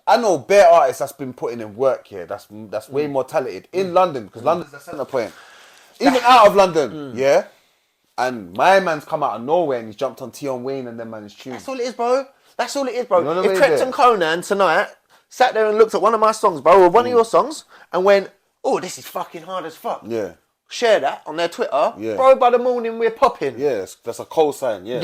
I know bare artists that's been putting in work here. That's way more talented in London because London's the centre point. Even out of London, yeah. And my man's come out of nowhere and he's jumped on Tion Wayne and them man's tune. That's all it is, bro. That's all it is, bro. You know what I If mean Krept there? and Conan tonight sat there and looked at one of my songs, bro, or one of your songs, and went, "Oh, this is fucking hard as fuck." Yeah. Share that on their Twitter, Yeah. bro. By the morning we're popping. Yeah, that's a co-sign. Yeah,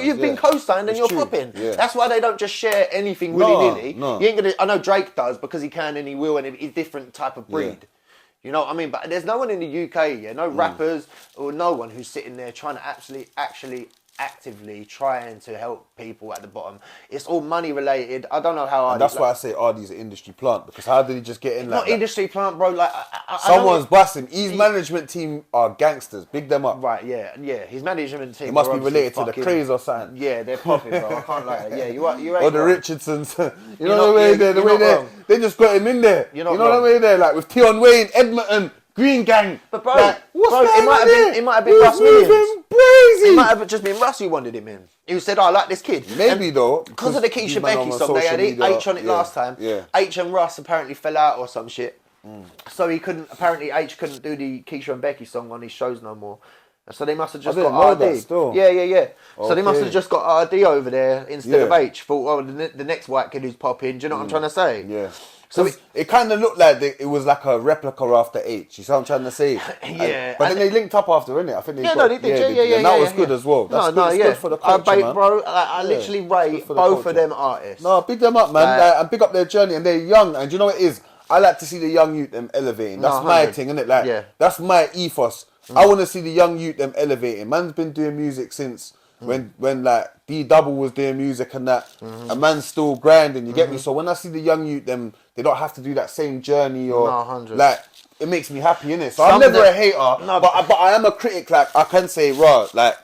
You've been co-signed and you're popping. Yeah. That's why they don't just share anything willy-nilly. No. You ain't gonna. I know Drake does because he can and he will, and he's different type of breed. You know what I mean? But there's no one in the UK, no rappers or no one who's sitting there trying to actually actively trying to help people at the bottom. It's all money related. I don't know how. And that's why I say RD's an industry plant because how did he just get in like not that? industry plant, bro. Like Someone's busting. His management team are gangsters. Big them up. Right, yeah. His management team. It must are be related to the fucking craze or something. Yeah, they're popping, bro. I can't lie. Yeah, you ain't Or the wrong. Richardsons. You You're know not- the way you're not wrong. they just got him in there. You're not you know wrong. the way there, like with Tion Wayne, Edmonton, Green Gang. But bro, like, what's bro, going on there? it might have been Who's Russ Williams. moving crazy? It might have just been Russ who wanted him in. He said, "I like this kid." Maybe though, because of the Keisha Becky song. They had H on it last time. Yeah. H and Russ apparently fell out or some shit. So he couldn't. Apparently, H couldn't do the Keisha and Becky song on his shows no more. So they must have just I didn't got know RD. that still. Yeah. So they must Okay. have just got RD over there instead of Yeah. H. Thought, oh, the next white kid who's popping. Do you know what I'm trying to say? Yeah. So So it kind of looked like it was like a replica after H. You see what I'm trying to say? Yeah. But then they linked up after, innit? I think they Yeah, got, no, they did. Yeah. And that was good as well. That's good. It's good for the culture, man. Bro, I literally rate for the both culture. of them artists. No, big them up, man. Like- And big up their journey. And they're young. And do you know what it is? I like to see the young youth them elevating. That's No, my 100. thing, innit? Like, Yeah. that's my ethos. I want to see the young youth them elevating. Man's been doing music since when like D Double was doing music and that. A man's still grinding. You get me? So when I see the young youth them, they don't have to do that same journey or No, 100. like. It makes me happy, innit? So Some I'm never of a them- hater, No, but I am a critic. Like I can say, raw, like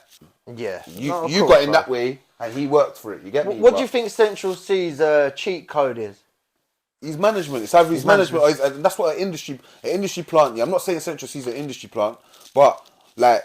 Yeah. you No, of you course, got in bro. that way and he worked for it. You get me? What do bruh? you think Central C's cheat code is? His management. It's either his management or and that's what an industry plant. Yeah, I'm not saying Central C's an industry plant, but like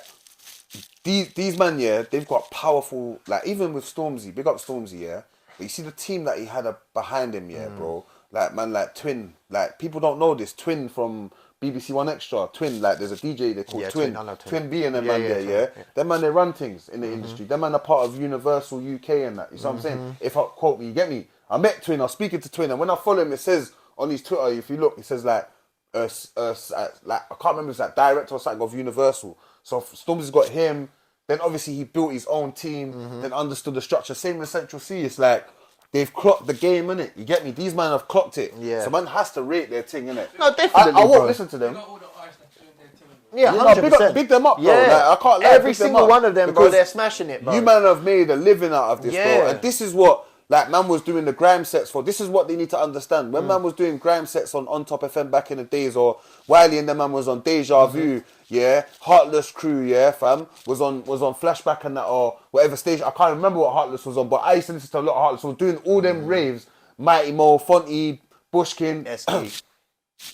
these man, yeah, they've got powerful. Like even with Stormzy, big up Stormzy, yeah. But you see the team that he had behind him, yeah, bro. Like man, like Twin. Like people don't know this Twin from BBC One Extra. Twin, like there's a DJ they call Yeah, Twin. Twin, I know Twin. Twin B and them Yeah, man yeah, there, Twin, yeah. yeah. Them man they run things in the industry. Them man are part of Universal UK and that. You see what I'm saying? If I quote me, you get me. I met Twin. I was speaking to Twin, and when I follow him, it says on his Twitter, if you look, it says like I can't remember, it's like director or something of Universal. So Stormzy's got him. Then obviously he built his own team. Then understood the structure. Same with Central C. It's like they've clocked the game, innit? You get me? These men have clocked it. Yeah. So man has to rate their thing, innit? No, definitely, I won't bro. listen to them. Not all the artists that doing their team. Yeah, You know, 100%. big them up, bro. Yeah. Like, I can't lie, Every big them single up. one of them, bro, Because they're smashing it, bro. You man have made a living out of this, Yeah. bro. And this is what, like, man was doing the grime sets for. This is what they need to understand. When man was doing grime sets on Top FM back in the days, or Wiley and the man was on Deja Vu, yeah, Heartless Crew, yeah, fam, was on Flashback and that, or whatever stage. I can't remember what Heartless was on, but I used to listen to a lot of Heartless. So doing all them raves, Mighty Mo, Fonty, Bushkin, SE.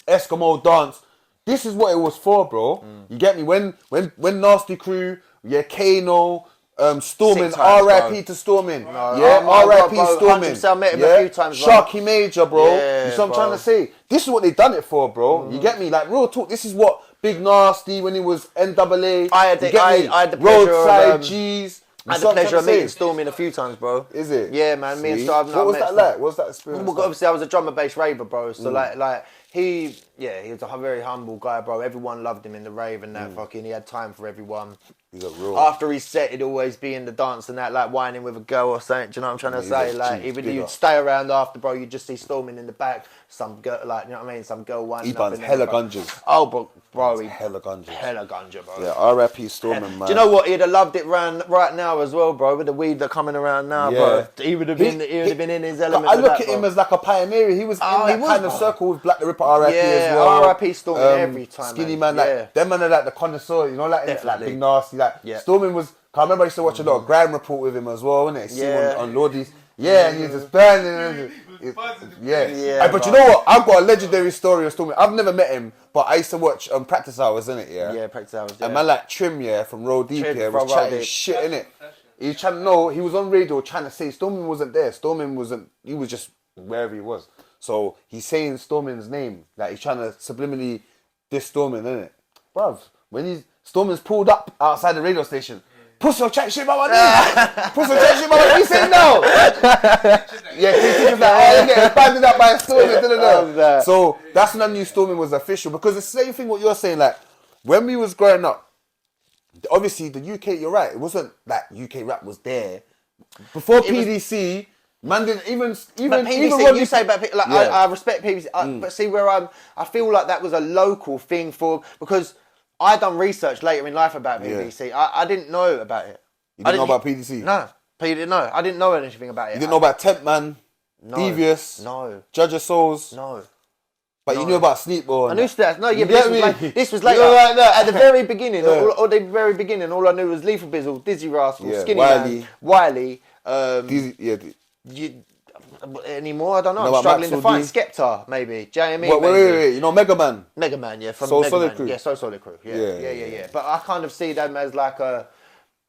Eskimo dance. This is what it was for, bro. You get me? When Nasty Crew, Kano, Stormin, Sick times, R.I.P. bro. to Stormin. No, R.I.P. bro, Stormin. 100% I met him a few times, bro. Sharky Major, bro. Yeah, you see what I'm bro. trying to say? This is what they done it for, bro. You get me? Like, real talk. This is what Big Nasty, when he was NAA. I had the pleasure Roadside of, G's. I had the pleasure of meeting Stormin a few times, bro. Is it? Yeah, man. Me and Star. What was that like? What was that experience? Well, obviously, I was a drum and bass raver, bro. So like he was a very humble guy, bro. Everyone loved him in the rave and that. Fucking, he had time for everyone. He got real. After his set, he'd always be in the dance and that, like whining with a girl or something. Do you know what I'm trying to say? Like, even you'd stay around after, bro. You'd just see Stormin in the back, some girl, like, you know what I mean? Some girl whining. He buns hella gunges. Oh, bro, he hella gunges. Hella ganja, bro. Yeah, R.I.P. Stormin, man. Do you know what? He'd have loved it right now as well, bro. With the weed that coming around now, bro. He would have been in his element. I look at him as like a pioneer. He was in that kind of circle with Black the Ripper, R.I.P. as well. R.I.P. Stormin every time. Skinny man, like them man are like the connoisseur, you know, like Big Nasty, like Stormin was. I remember I used to watch a lot of Grime Report with him as well, innit? See him on Lordies. Yeah, and he was just burning. But you know what? I've got a legendary story of Stormin. I've never met him, but I used to watch Practice Hours, innit? Yeah, Practice Hours. And man like Trim, from Roll Deep, was chatting shit, innit? He was trying to know, he was on radio trying to say Stormin wasn't there. Stormin wasn't, he was just wherever he was. So he's saying Stormin's name, like he's trying to subliminally diss Stormin, innit? Bruv, when Stormin's pulled up outside the radio station, push your chat shit about my name. Push your chat shit about my name. He said no. He's like, oh, yeah, banded up by a Stormin. So that's when I knew Stormin was official, because the same thing what you're saying, like when we was growing up, obviously the UK, you're right, it wasn't like UK rap was there. Before PDC, man didn't even PDC, you say about like I respect PDC, but see where I feel like that was a local thing because I done research later in life about PDC. I didn't know about it. You didn't know about PDC? No, I didn't know anything about it. You didn't know about Temp Man, Devious, Judge of Souls? No. But you knew about Sleepball. I knew that. No, yeah, but this was later. At the very beginning, or the very beginning, all I knew was Lethal Bizzle, Dizzy Rascal, Skinny Man, Wiley. Anymore, I don't know. I'm struggling to find Skepta, maybe JME. Wait. You know Mega Man? Mega Man, yeah, from Soul Mega Solid Man. Crew. Yeah, Soul Solid Crew. Yeah. But I kind of see them as like a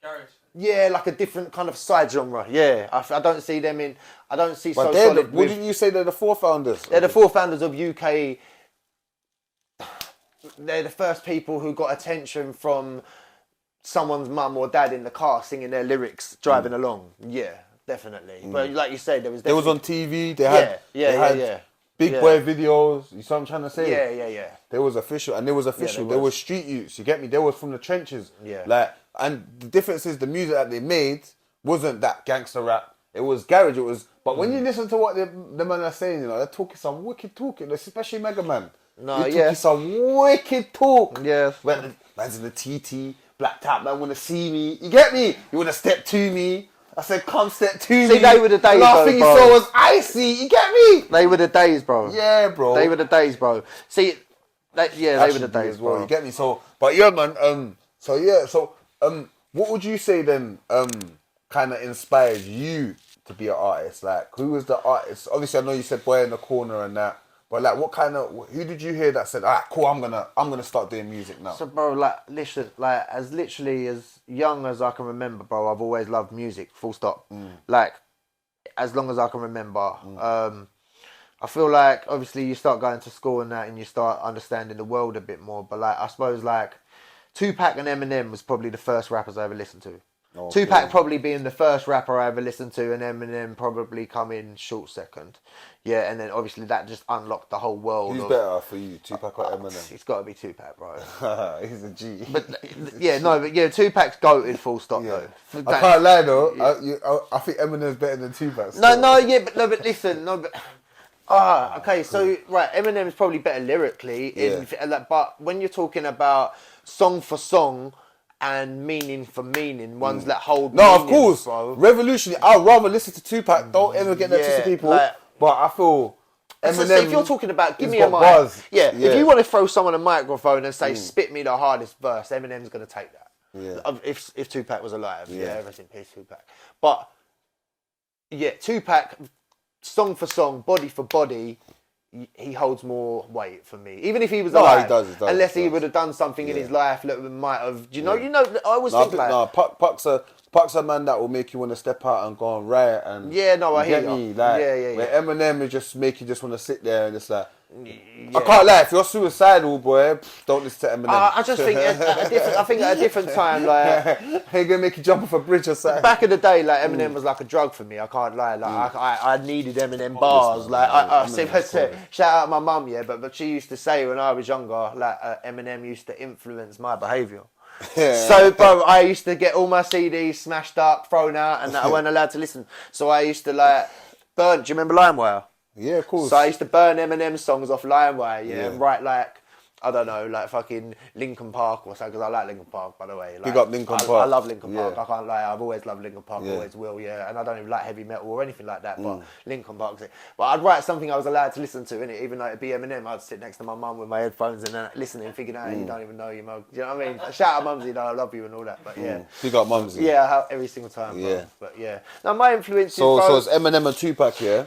garage. Yeah, like a different kind of side genre. Yeah, I don't see them in. I don't see but Soul Solid. Wouldn't you say they're the four founders? They're the four founders of UK. They're the first people who got attention from someone's mum or dad in the car singing their lyrics driving along. Yeah. Definitely, but like you said, there was on TV. They had big boy videos. You see what I'm trying to say? Yeah. They was official, and they was official. They was street youths. You get me? They was from the trenches. Yeah. Like, and the difference is the music that they made wasn't that gangster rap. It was garage. It was. But when you listen to what the men are saying, you know, they're talking some wicked talking, especially Mega Man. No, they're talking some wicked talk. Yeah. When man's in the TT, black top man wanna see me. You get me? You wanna step to me. I said, come step to me. See, they were the days, last thing you saw was icy. You get me? They were the days, bro. Yeah, bro. They were the days, bro. See, they were the days, bro. You get me? So, but yeah, man. What would you say then? Kind of inspired you to be an artist? Like, who was the artist? Obviously, I know you said Boy in the Corner and that. But like, who did you hear that said, "Alright, cool, I'm gonna start doing music now"? So, bro, like, listen, like, as young as I can remember, bro, I've always loved music. Full stop. Like, as long as I can remember. I feel like obviously you start going to school and that, and you start understanding the world a bit more. But like, I suppose like, Tupac and Eminem was probably the first rappers I ever listened to. Okay. Tupac probably being the first rapper I ever listened to, and Eminem probably coming short second. Yeah, and then obviously that just unlocked the whole world. Who's better for you, Tupac or Eminem? It's got to be Tupac, bro. He's a G. But Tupac's goated, full stop though. I can't lie though. I think Eminem's better than Tupac. But listen, okay, so right, Eminem's probably better lyrically, but when you're talking about song for song and meaning for meaning, ones that hold no, meanings, of course, bro. Revolutionary. I'd rather listen to Tupac. Don't ever get that to people. Like, but I feel Eminem. So if you're talking about give me a mic, if you want to throw someone a microphone and say spit me the hardest verse, Eminem's gonna take that. Yeah. If Tupac was alive, everything peace Tupac. But Tupac, song for song, body for body, he holds more weight for me. Even if he was No, alive. he does, unless he he does. would have done something in Yeah. his life that might have... Do you know, I always think like... No, Puck's a man that will make you want to step out and go and riot. And Yeah, no, I hear get you. me? Like, Yeah. where Eminem is just make you just want to sit there and just like... I can't lie, if you're suicidal, boy, don't listen to Eminem. I just think at a different time, like... Ain't gonna make you jump off a bridge or something. Back in the day, like Eminem was like a drug for me. I can't lie. Like I needed Eminem bars. Like shout out my mum, yeah. But she used to say when I was younger, like Eminem used to influence my behaviour. So, bro, I used to get all my CDs smashed up, thrown out, and I weren't allowed to listen. So I used to like burn. Do you remember LimeWire? Yeah, of course. So I used to burn Eminem songs off LimeWire, and write like, I don't know, like fucking Linkin Park or something, because I like Linkin Park, by the way. Like, Big up Linkin Park. I love Linkin Park, Yeah. I can't lie, I've always loved Linkin Park, always will, and I don't even like heavy metal or anything like that, but Linkin Park's it. But I'd write something I was allowed to listen to, innit? Even though it'd be Eminem, I'd sit next to my mum with my headphones and then listening, thinking, you don't even know you mug. Do you know what I mean? Shout out Mumsy, I love you and all that, but yeah. Big up Mumsy. Yeah, every single time, bro. Yeah. But yeah. Now my influences, So bro, it's Eminem and Tupac, yeah?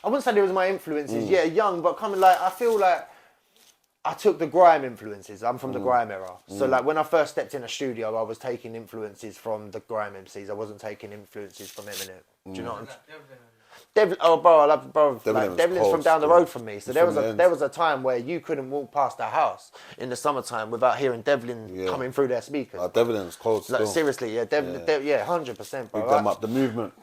I wouldn't say they was my influences. Yeah, young, but coming like I feel like I took the grime influences. I'm from the grime era, so like when I first stepped in a studio, I was taking influences from the grime MCs. I wasn't taking influences from Eminem. Do you know what I'm saying? Devlin, oh bro, I love bro. Like, Devlin's from down the road from me, so there was a time where you couldn't walk past our house in the summertime without hearing Devlin coming through their speakers. Devlin's cold still. Like, seriously, yeah, Devlin, 100%, bro. Big them up, the movement.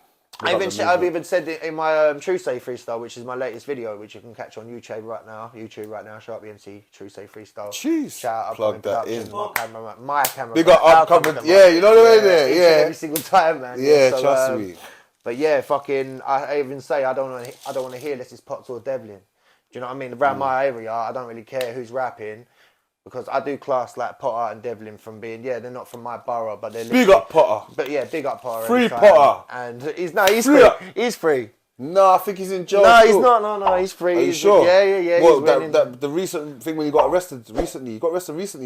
I've even said it in my True Say freestyle, which is my latest video, which you can catch on YouTube right now. SharpyMC, True Say freestyle. Jeez. Shout out Plug Upcoming that Productions, my camera. Big up Upcoming. Yeah, you know the way there. Each and Yeah. every single time, man. Yeah, So, trust me. But yeah, fucking, I even say I don't want to hear unless it's Potts or Devlin. Do you know what I mean? Around my area, I don't really care who's rapping. Because I do class like Potter and Devlin from being, they're not from my borough, but they're Big up Potter. But yeah, big up Potter. Free anytime. Potter. And he's free. He's free. No, I think he's in jail. No, too. he's not. No, he's free. Are you He's- sure? Yeah. Well, he's winning. the recent thing when he got arrested recently,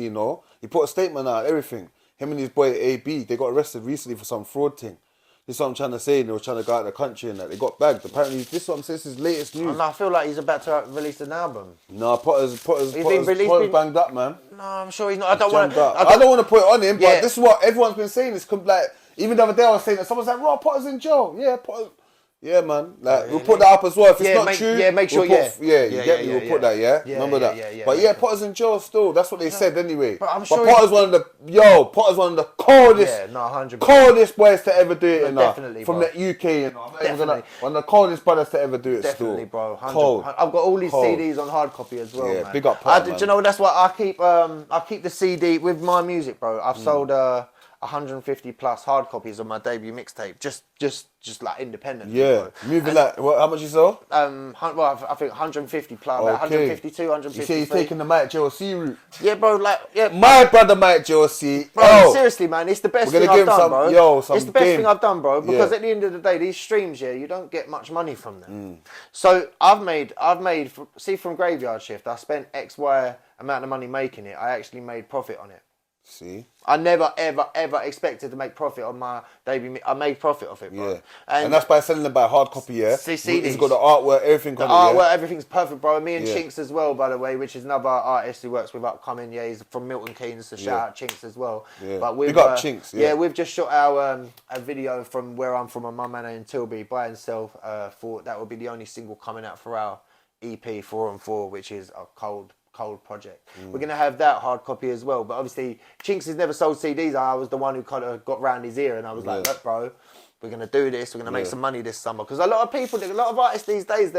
you know. He put a statement out, everything. Him and his boy AB, they got arrested recently for some fraud thing. This is what I'm trying to say. They were trying to go out of the country and that. They got bagged. Apparently, this is what I'm saying. This is latest news. And I feel like he's about to release an album. No, Potter's been- banged up, man. No, I'm sure he's not. I don't want Jammed to. up. I don't want to put it on him, but Yeah. this is what everyone's been saying. It's like, even the other day I was saying that someone's like, "Raw, Potter's in jail." Yeah, Potter. Yeah, man. Like, we'll put that up as well. If it's not true, make sure, we'll put, you get me, we'll put that, yeah? Remember that? But yeah, Potter's in jail still. That's what they said anyway. But I'm sure Potter's one of the coldest, 100%. coldest boys to ever do it, Definitely, from bro. the UK, you know. Definitely. One of the coldest brothers to ever do it Definitely, still. bro. 100%. Cold. I've got all these Cold. CDs on hard copy as well, Yeah, man. big up Potter, Do man. you know, that's why I keep the CD with my music, bro. I've sold 150 plus hard copies of my debut mixtape, just like independently. Yeah. Bro. Moving like, how much you sell? Well, I think 150 plus, like 152, You 153. say he's taking the Mike JLC route. Yeah, bro, like, yeah. My brother Mike JLC. Bro, Oh. seriously, man, it's the best We're thing gonna I've give him done, some- bro. some it's the best game. thing I've done, bro. Because Yeah. at the end of the day, these streams, you don't get much money from them. So I've made, see, from Graveyard Shift, I spent X, Y amount of money making it. I actually made profit on it. See? I never, ever expected to make profit on my debut. I made profit off it, bro. Yeah. And that's by selling them by hard copy, yeah? CDs. He's got the artwork, everything the on it, yeah? artwork, everything's perfect, bro. Me and Yeah. Chinks as well, by the way, which is another artist who works with Upcoming. Yeah, he's from Milton Keynes, so shout out Chinks as well. Yeah. But we've Big up Chinks, yeah. we've just shot our a video from where I'm from, my man in Tilbury, by himself. Thought that would be the only single coming out for our EP 4 and 4, which is a cold project. We're gonna have that hard copy as well. But obviously, Chinks has never sold CDs. I was the one who kind of got round his ear, and I was like, "Look, bro, we're gonna do this. We're gonna make some money this summer." Because a lot of people, a lot of artists these days,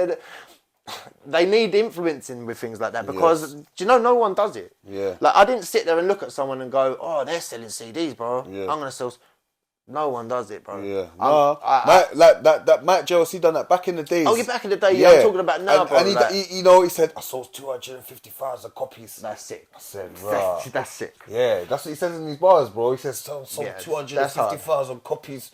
they need influencing with things like that. Because do you know, no one does it. Yeah. Like, I didn't sit there and look at someone and go, "Oh, they're selling CDs, bro. Yeah. I'm gonna sell." No one does it, bro. Yeah. I- that Mike JLC done that back in the days. Oh, yeah, back in the day, yeah, I'm talking about now, bro. And like- he, you know, he said, I sold 250,000 copies. That's sick. I said, right. That's sick. Yeah, that's what he says in his bars, bro. He says, sold Yeah, 250,000 copies.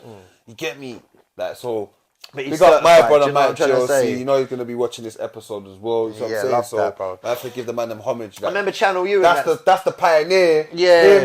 You get me? Like, so... But Big he's up my certified, brother you know what I'm Mike trying to say? JLC. You know he's going to be watching this episode as well. You know what Yeah, I'm saying? love So that, bro. I have to give the man them homage. I remember Channel U. That's the pioneer. Yeah.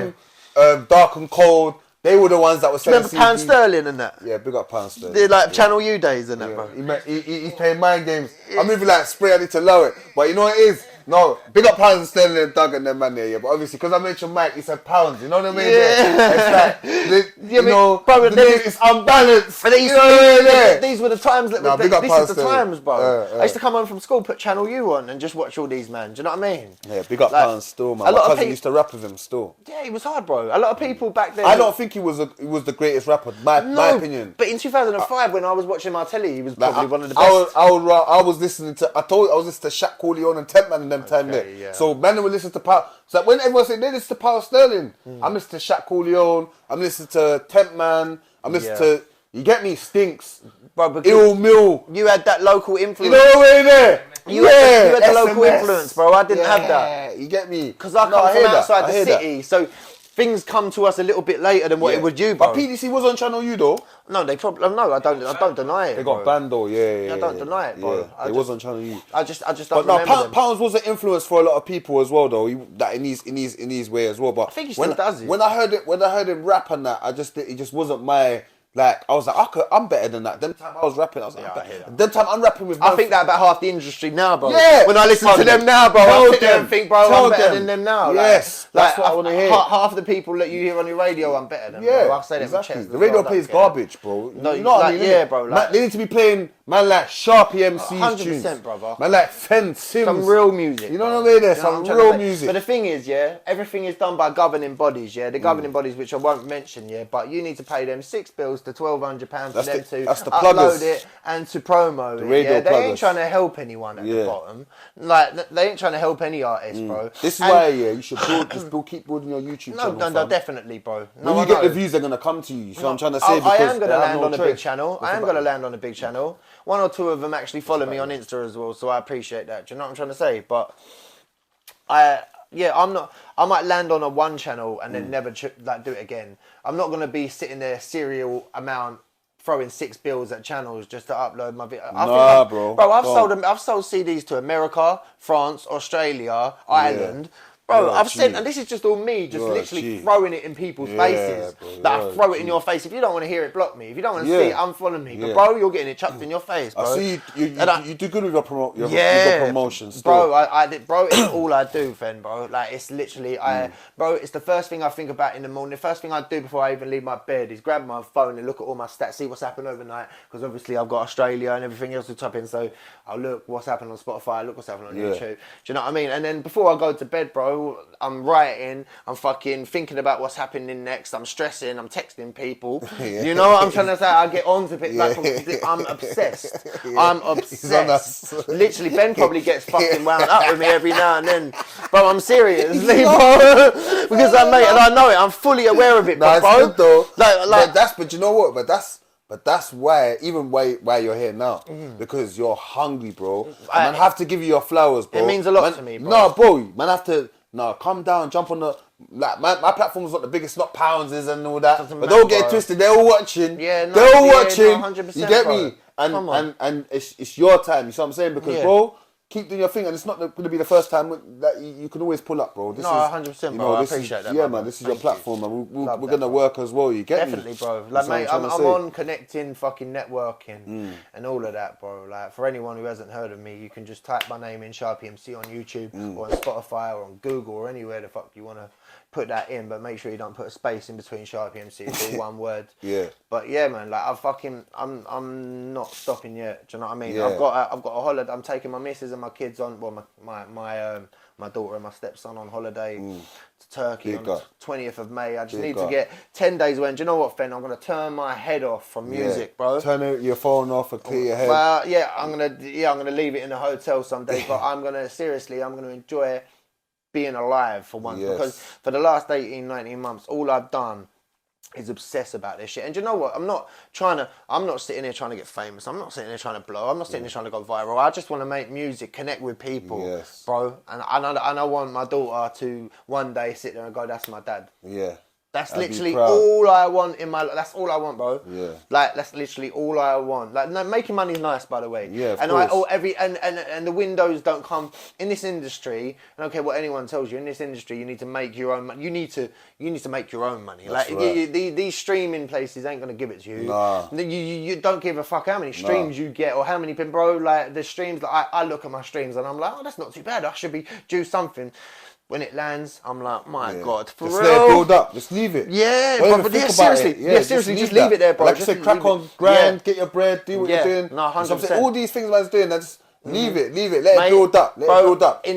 Him, Dark and Cold, They were the ones that were selling Remember Pound CDs. Sterling and that? Yeah, big up Pound Sterling. They're like Channel U days and that, Yeah. bro. He's playing mind games. I'm even like, spray, I need to lower it. But you know what it is? No, big up Pounds and Sterling and Doug and them man there, yeah. But obviously, because I mentioned Mike, he said pounds. You know what I mean? Yeah. It's like, you know, bro, the name is unbalanced. But these, you know what I mean? these were the times that Nah, big up this Pounds is the Sterling. times, bro. I used to come home from school, put Channel U on, and just watch all these man. Do you know what I mean? Yeah, big up Like, Pounds still, man. a My lot of cousin people- used to rap with him still. Yeah, he was hard, bro. A lot of people back then. I don't think he was the greatest rapper, my opinion. But in 2005, when I was watching my telly, he was Like, probably one of the best. I was listening to. I was listening to Shaq Corleone and Tempman and them time there. yeah. So man would listen to Power. So when everyone said they listen to Power Sterling, I'm listening to Shaq Corleone. I'm listening to Tempman. I'm listening to. You get me? Stinks. Bro, because Ill Mill. you had that local You influence. know what I mean there? You had the local SMS. influence, bro. I didn't have that. You get me? Because I come hear from that. outside I the hear that. city, so things come to us a little bit later than what it would you, bro. But PDC was on Channel U though. No, they probably no. I don't deny it. They got bro. banned though. Yeah. I don't deny it, bro. Yeah, I it was on Channel U. I just don't But no, remember them. Pounds was an influence for a lot of people as well, though. That in his way as well. But I think he still does it. When I heard him rap and that, it just wasn't my. Like, I was like, I'm better than that. Them time I was rapping, I was like, Yeah, I hear that. them time I'm rapping with. I think that about half the industry now, bro. Yeah. When I listen to them now, bro, I sit there and think, bro, I'm better than them now. Yes, that's what I want to hear. Half the people that you hear on your radio, I'm better than. Yeah, bro. I say that exactly. with chest The as radio well, I plays don't care. garbage, bro. No, you know what I like, mean? yeah, innit? bro, like- Man, they need to be playing man like SharpyMC 100%, tunes, brother. Man like Fend, Sims. Some real music. You know bro. what I mean? There's You know what some I'm trying to real say? music. But the thing is, yeah, everything is done by governing bodies, yeah. The governing bodies, which I won't mention, yeah, but you need to pay them $6 to £1,200 for them to that's the upload pluggers. it and to promo it. radio Yeah, they ain't pluggers. trying to help anyone at the Yeah. bottom. Like they ain't trying to help any artist, bro. This is And- why, yeah, you should keep building your YouTube No, channel. no, fam. definitely, bro. No, When you I get know. the views, they're gonna come to you. So I'm trying to say, I because am going they to have land no on a big choice. channel. I am going to land on a big channel. One or two of them actually follow me on Insta as well, so I appreciate that. Do you know what I'm trying to say? But I'm not. I might land on a one channel and then never do it again. I'm not going to be sitting there serial amount throwing 6 bills at channels just to upload my video. Nah, bro. Bro, I've Don't. sold CDs to America, France, Australia, Ireland. Bro, You're a I've sent, G. and this is just all me, just You're a literally G. throwing it in people's Yeah, faces. bro, That you're I throw a it in G. your face. If you don't want to hear it, block me. If you don't want to Yeah. see it, unfollow me. But Yeah. bro, you're getting it chucked in your face, bro. I see you do good with your promotions. Bro, bro, it's all I do, Fend, bro. Like, it's literally, bro, it's the first thing I think about in the morning. The first thing I do before I even leave my bed is grab my phone and look at all my stats, see what's happened overnight. Because obviously I've got Australia and everything else to type in. So I'll look what's happened on Spotify, look what's happened on YouTube. Do you know what I mean? And then before I go to bed, bro, I'm writing, I'm fucking thinking about what's happening next. I'm stressing, I'm texting people. You know what I'm trying to say? I get on to it. Like, I'm obsessed. I'm obsessed. Literally, Ben probably gets fucking wound up with me every now and then. Bro, I'm seriously, bro. Because and I know it. I'm fully aware of it, Nah, bro. it's good though. Like, But you know what? But that's why you're here now. Because you're hungry, bro. And man have to give you your flowers, bro. It means a lot to me, bro. No, bro, man have to come down, jump on the my platform's not the biggest, not pounds and all that. But don't get it twisted, they're all watching. Yeah, no, they're all yeah, watching. no, 100%, you get bro. me? Come on. And it's your time, you see what I'm saying? Because bro, keep doing your thing, and it's not going to be the first time that you can always pull up, bro. This No, 100%, bro. I this appreciate that, Yeah, brother. man, this is your Thank you. platform, and we're Love going that, to bro. work as well. You get me? Definitely, bro. That's Like, what mate, trying I'm to say. on connecting, fucking networking, and all of that, bro. Like, for anyone who hasn't heard of me, you can just type my name in SharpyMC on YouTube or on Spotify or on Google or anywhere the fuck you want to put that in. But make sure you don't put a space in between SharpyMC. It's all one word. Yeah. But yeah, man, like I'm not stopping yet. Do you know what I mean? Yeah. I've got a holiday. I'm taking my missus and my kids on. Well, my daughter and my stepson on holiday to Turkey Big on up. the 20th of May. I just Big need to up. get 10 days when. Do you know what, Fen? I'm gonna turn my head off from music, bro. Turn your phone off and clear your head. Well, yeah, I'm gonna leave it in a hotel some days, but I'm gonna enjoy being alive for once, Yes. because for the last 18, 19 months, all I've done is obsess about this shit. And do you know what? I'm not sitting here trying to get famous. I'm not sitting here trying to blow. I'm not sitting here trying to go viral. I just want to make music, connect with people, Yes. bro. And I want my daughter to one day sit there and go, that's my dad. Yeah. That's I'd be literally proud. all I want in my life. That's all I want, bro. Yeah. Like, that's literally all I want. Like, no, making money's nice, by the way. Yeah, of and course. and the windows don't come in this industry. I don't care what anyone tells you. In this industry, you need to make your own money. You need to make your own money. That's like, right. these streaming places ain't gonna give it to you. Nah. You don't give a fuck how many streams you get or how many people, bro. Like, the streams. Like, I look at my streams and I'm like, oh, that's not too bad. I should be due something. When it lands, I'm like, my God, for just real. let it build up. Just leave it. Yeah, Don't even but think yeah, about seriously. it. Yeah, seriously, just leave it there, bro. Like I Just said, crack leave on, it. grind, Yeah. get your bread, do what Yeah. you're doing. No, 100%. So I'm saying, all these things man's doing, just leave it. Let it Mate, build up. Let it build up. In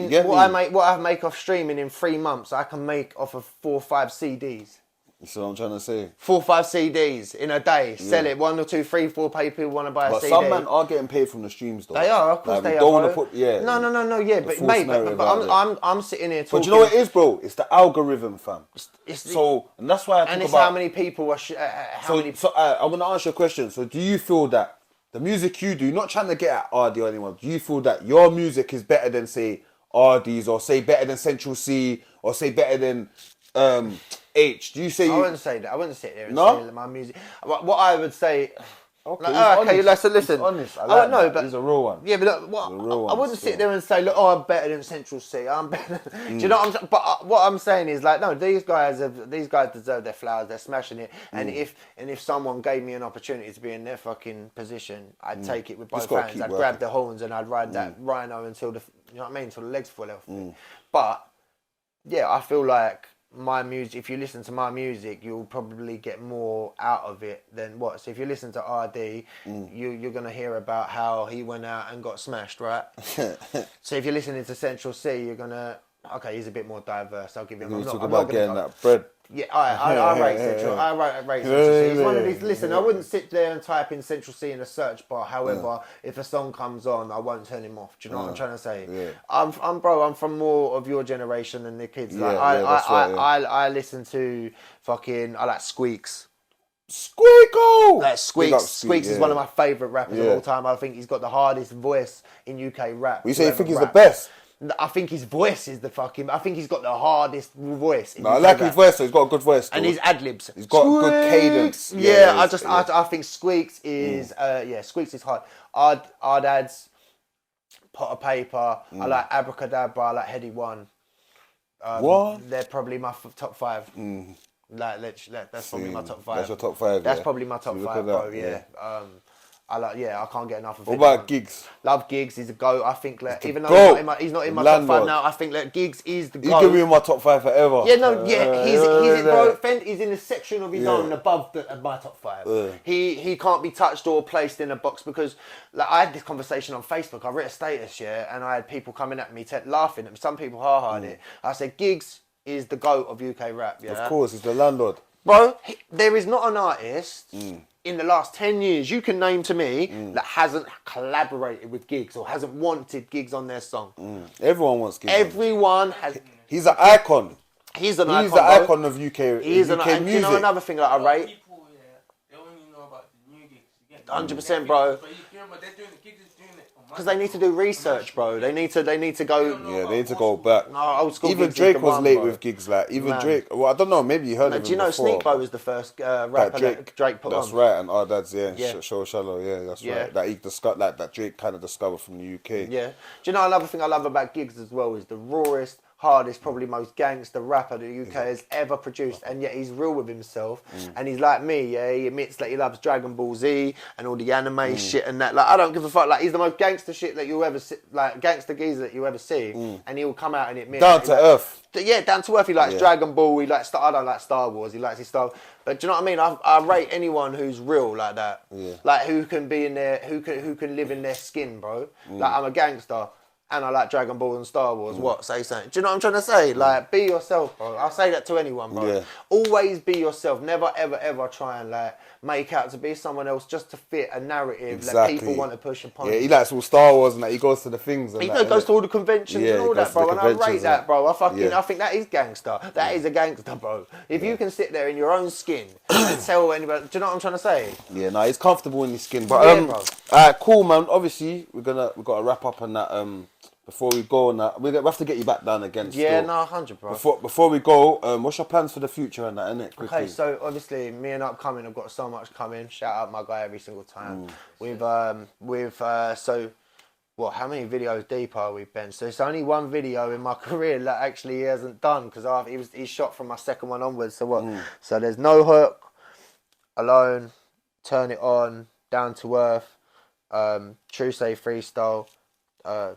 You get what me? what I make off streaming in 3 months, I can make off of 4 or 5 CDs. That's what I'm trying to say. 4 or 5 CDs in a day. Sell it. 1 or 2, 3, 4 people want to buy a But CD. some men are getting paid from the streams, though. They are, of course Like, we they are. don't want bro. to put, yeah. No, yeah, but false mate, narrative but out I'm sitting here talking. But you know what it is, bro? It's the algorithm, fam. And that's why I and think it's about... how many people are. I'm going to ask you a question. So do you feel that the music you do, not trying to get at RD or anyone, do you feel that your music is better than, say, RD's, or say better than Central C, or say better than H? Do you say I you... wouldn't say that. I wouldn't sit there and No? say that my music. What I would say. Okay, Okay, he's listen. He's honest. I I like don't know, that. but He's a real one. Yeah, but look, He's a real I one, wouldn't still. sit there and say, look, I'm better than Central C. I'm better. Do you know what I'm saying? But what I'm saying is, like, no, these guys deserve their flowers. They're smashing it. And if someone gave me an opportunity to be in their fucking position, I'd take it with both gotta hands. keep I'd working. grab the horns and I'd ride that rhino until you know what I mean, until the legs fall off. But yeah, I feel like my music, if you listen to my music, you'll probably get more out of it than what. So if you listen to RD, you're going to hear about how he went out and got smashed, right? So if you're listening to Central C, you're going to, okay, he's a bit more diverse. I'll give him. You talk about getting that bread. Yeah, I rate Central. I rate Central C. It's one of these. Listen, I wouldn't sit there and type in Central C in a search bar. However, if a song comes on, I won't turn him off. Do you know what I'm trying to say? Yeah. I'm from more of your generation than the kids. Like, I listen to fucking. I like Squeaks. Squeako! Like Squeaks. Squeak, is one of my favourite rappers of all time. I think he's got the hardest voice in UK rap. You say you think he's the rap. best? I think his voice is the fucking. I think he's got the hardest voice. No, I like his voice. So he's got a good voice. And his ad libs. He's got good cadence. Yeah, I think Squeaks is. Squeaks is hard. Odd ads, Pot of Paper. I like Abracadabra. I like Heady One. What? They're probably my top 5. Like, that's probably my top 5. That's your top 5. That's yeah? probably my top So look 5, at that, bro. Yeah. I can't get enough of it. What about Gigs? Love Gigs. He's a GOAT. I think that even though GOAT. he's not in my top 5 Landlord. now, I think that Gigs is the He's GOAT. gonna be in my top 5 forever. Yeah, no, yeah, he's bro. Fend is in a section of his own above my top 5. He can't be touched or placed in a box because, like, I had this conversation on Facebook. I wrote a status, and I had people coming at me, laughing at me. Some people ha-ha'd it. I said, Gigs is the GOAT of UK rap. Yeah, Of course, he's the landlord. bro. There is not an artist in the last 10 years you can name to me that hasn't collaborated with Gigs or hasn't wanted Gigs on their song. Everyone wants Gigs. Everyone has. He's an icon. He's an icon. He's the bro. icon of UK. He's UK an. music. You know another thing that I rate. People, they only know about the new gigs. You get 100%, bro. But you remember, they're doing the gigs is doing it on Because they need to do research, bro. They need to go. Yeah, they need to go back. No, old school. Even Gigs is Drake the was one, late bro. with Gigs. Like even Man. Drake. Well, I don't know. Maybe you heard of him Do you know before, Sneakbo was the first rapper that Drake put That's on? right, and that's Yeah. Show Shallow. Yeah, that's Yeah. right. That he discovered, that Drake kind of discovered from the UK. Yeah. Do you know another thing I love about Gigs as well is the rawest, hardest, probably most gangster rapper the UK has ever produced, and yet he's real with himself, and he's like me. Yeah, he admits that he loves Dragon Ball Z and all the anime shit and that. Like, I don't give a fuck. Like, he's the most gangster shit that you'll ever see, like gangster geezer that you ever see, and he'll come out and admit Down that to he earth. Yeah, down to earth. He likes Dragon Ball. He likes. I don't like Star Wars. He likes his Star. But do you know what I mean? I rate anyone who's real like that. Yeah. Like who can be in their, who can live in their skin, bro. Like, I'm a gangster. And I like Dragon Ball and Star Wars. What? Say something. Do you know what I'm trying to say? Like, be yourself, bro. I'll say that to anyone, bro. Yeah. Always be yourself. Never, ever, ever try and, like, make out to be someone else just to fit a narrative that people want to push upon. Yeah, he likes all Star Wars and that. He goes to the things. And He that, goes to all the conventions and all that, bro. And I rate that, bro. I think that is gangster. That is a gangster, bro. If you can sit there in your own skin and tell anybody, do you know what I'm trying to say? Yeah, no, he's comfortable in his skin. But Yeah, bro. alright, cool, man. Obviously, we got to wrap up on that before we go, now we have to get you back down again. Yeah, still. no, 100, bro. Before we go, what's your plans for the future and that, innit? Quickly. Okay, so obviously me and Upcoming have got so much coming. Shout out my guy every single time. How many videos deep are we, Ben? So it's only one video in my career that actually he hasn't done because he shot from my second one onwards. So what? So there's No Hook, Alone, Turn It On, Down to Earth, True Say Freestyle,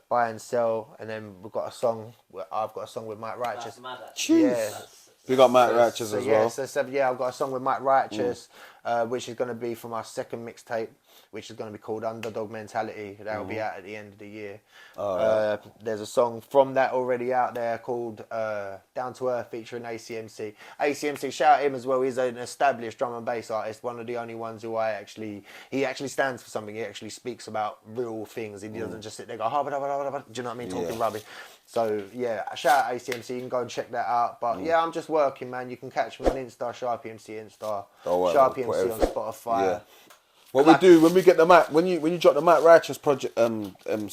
Buy and Sell, and then we've got a song. I've got a song with Mike Righteous. Yeah. We got Mike Righteous as well. I've got a song with Mike Righteous, which is going to be for my second mixtape, which is going to be called Underdog Mentality. That will be out at the end of the year. There's a song from that already out there called Down to Earth featuring ACMC. ACMC, shout out him as well. He's an established drum and bass artist, one of the only ones who he actually stands for something. He actually speaks about real things. He doesn't just sit there and go, do you know what I mean? Talking rubbish. So yeah, shout out ACMC, you can go and check that out. But yeah, I'm just working, man. You can catch me on Insta, SharpyMC Insta, SharpyMC on Spotify. Yeah. What we do when we get the Matt, when you drop the Matt Righteous project song and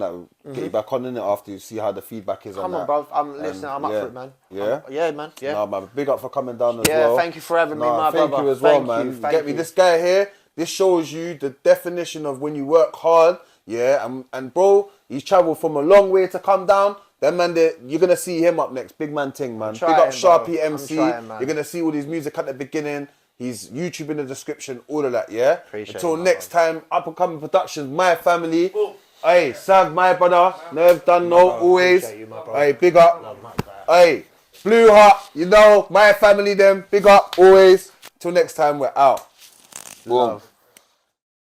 that, we'll get you back on in it after you see how the feedback is. Come on, bro. I'm listening. I'm up for it, man. Yeah, yeah, man. Yeah. No, man. Big up for coming down as well. Yeah, thank you for having me, my brother. Thank you as well, man. Get me this guy here. This shows you the definition of when you work hard. Yeah, and bro, he's travelled from a long way to come down. Then man, you're gonna see him up next. Big man ting, man. Big up SharpyMC. You're gonna see all his music at the beginning. His YouTube in the description, all of that, yeah? Until next time, Up and Coming Productions, my family. Hey, Sav, my brother. Never done no, always. Hey, big up. Hey, Blue Heart, you know, my family, them. Big up, always. Till next time, we're out. Boom.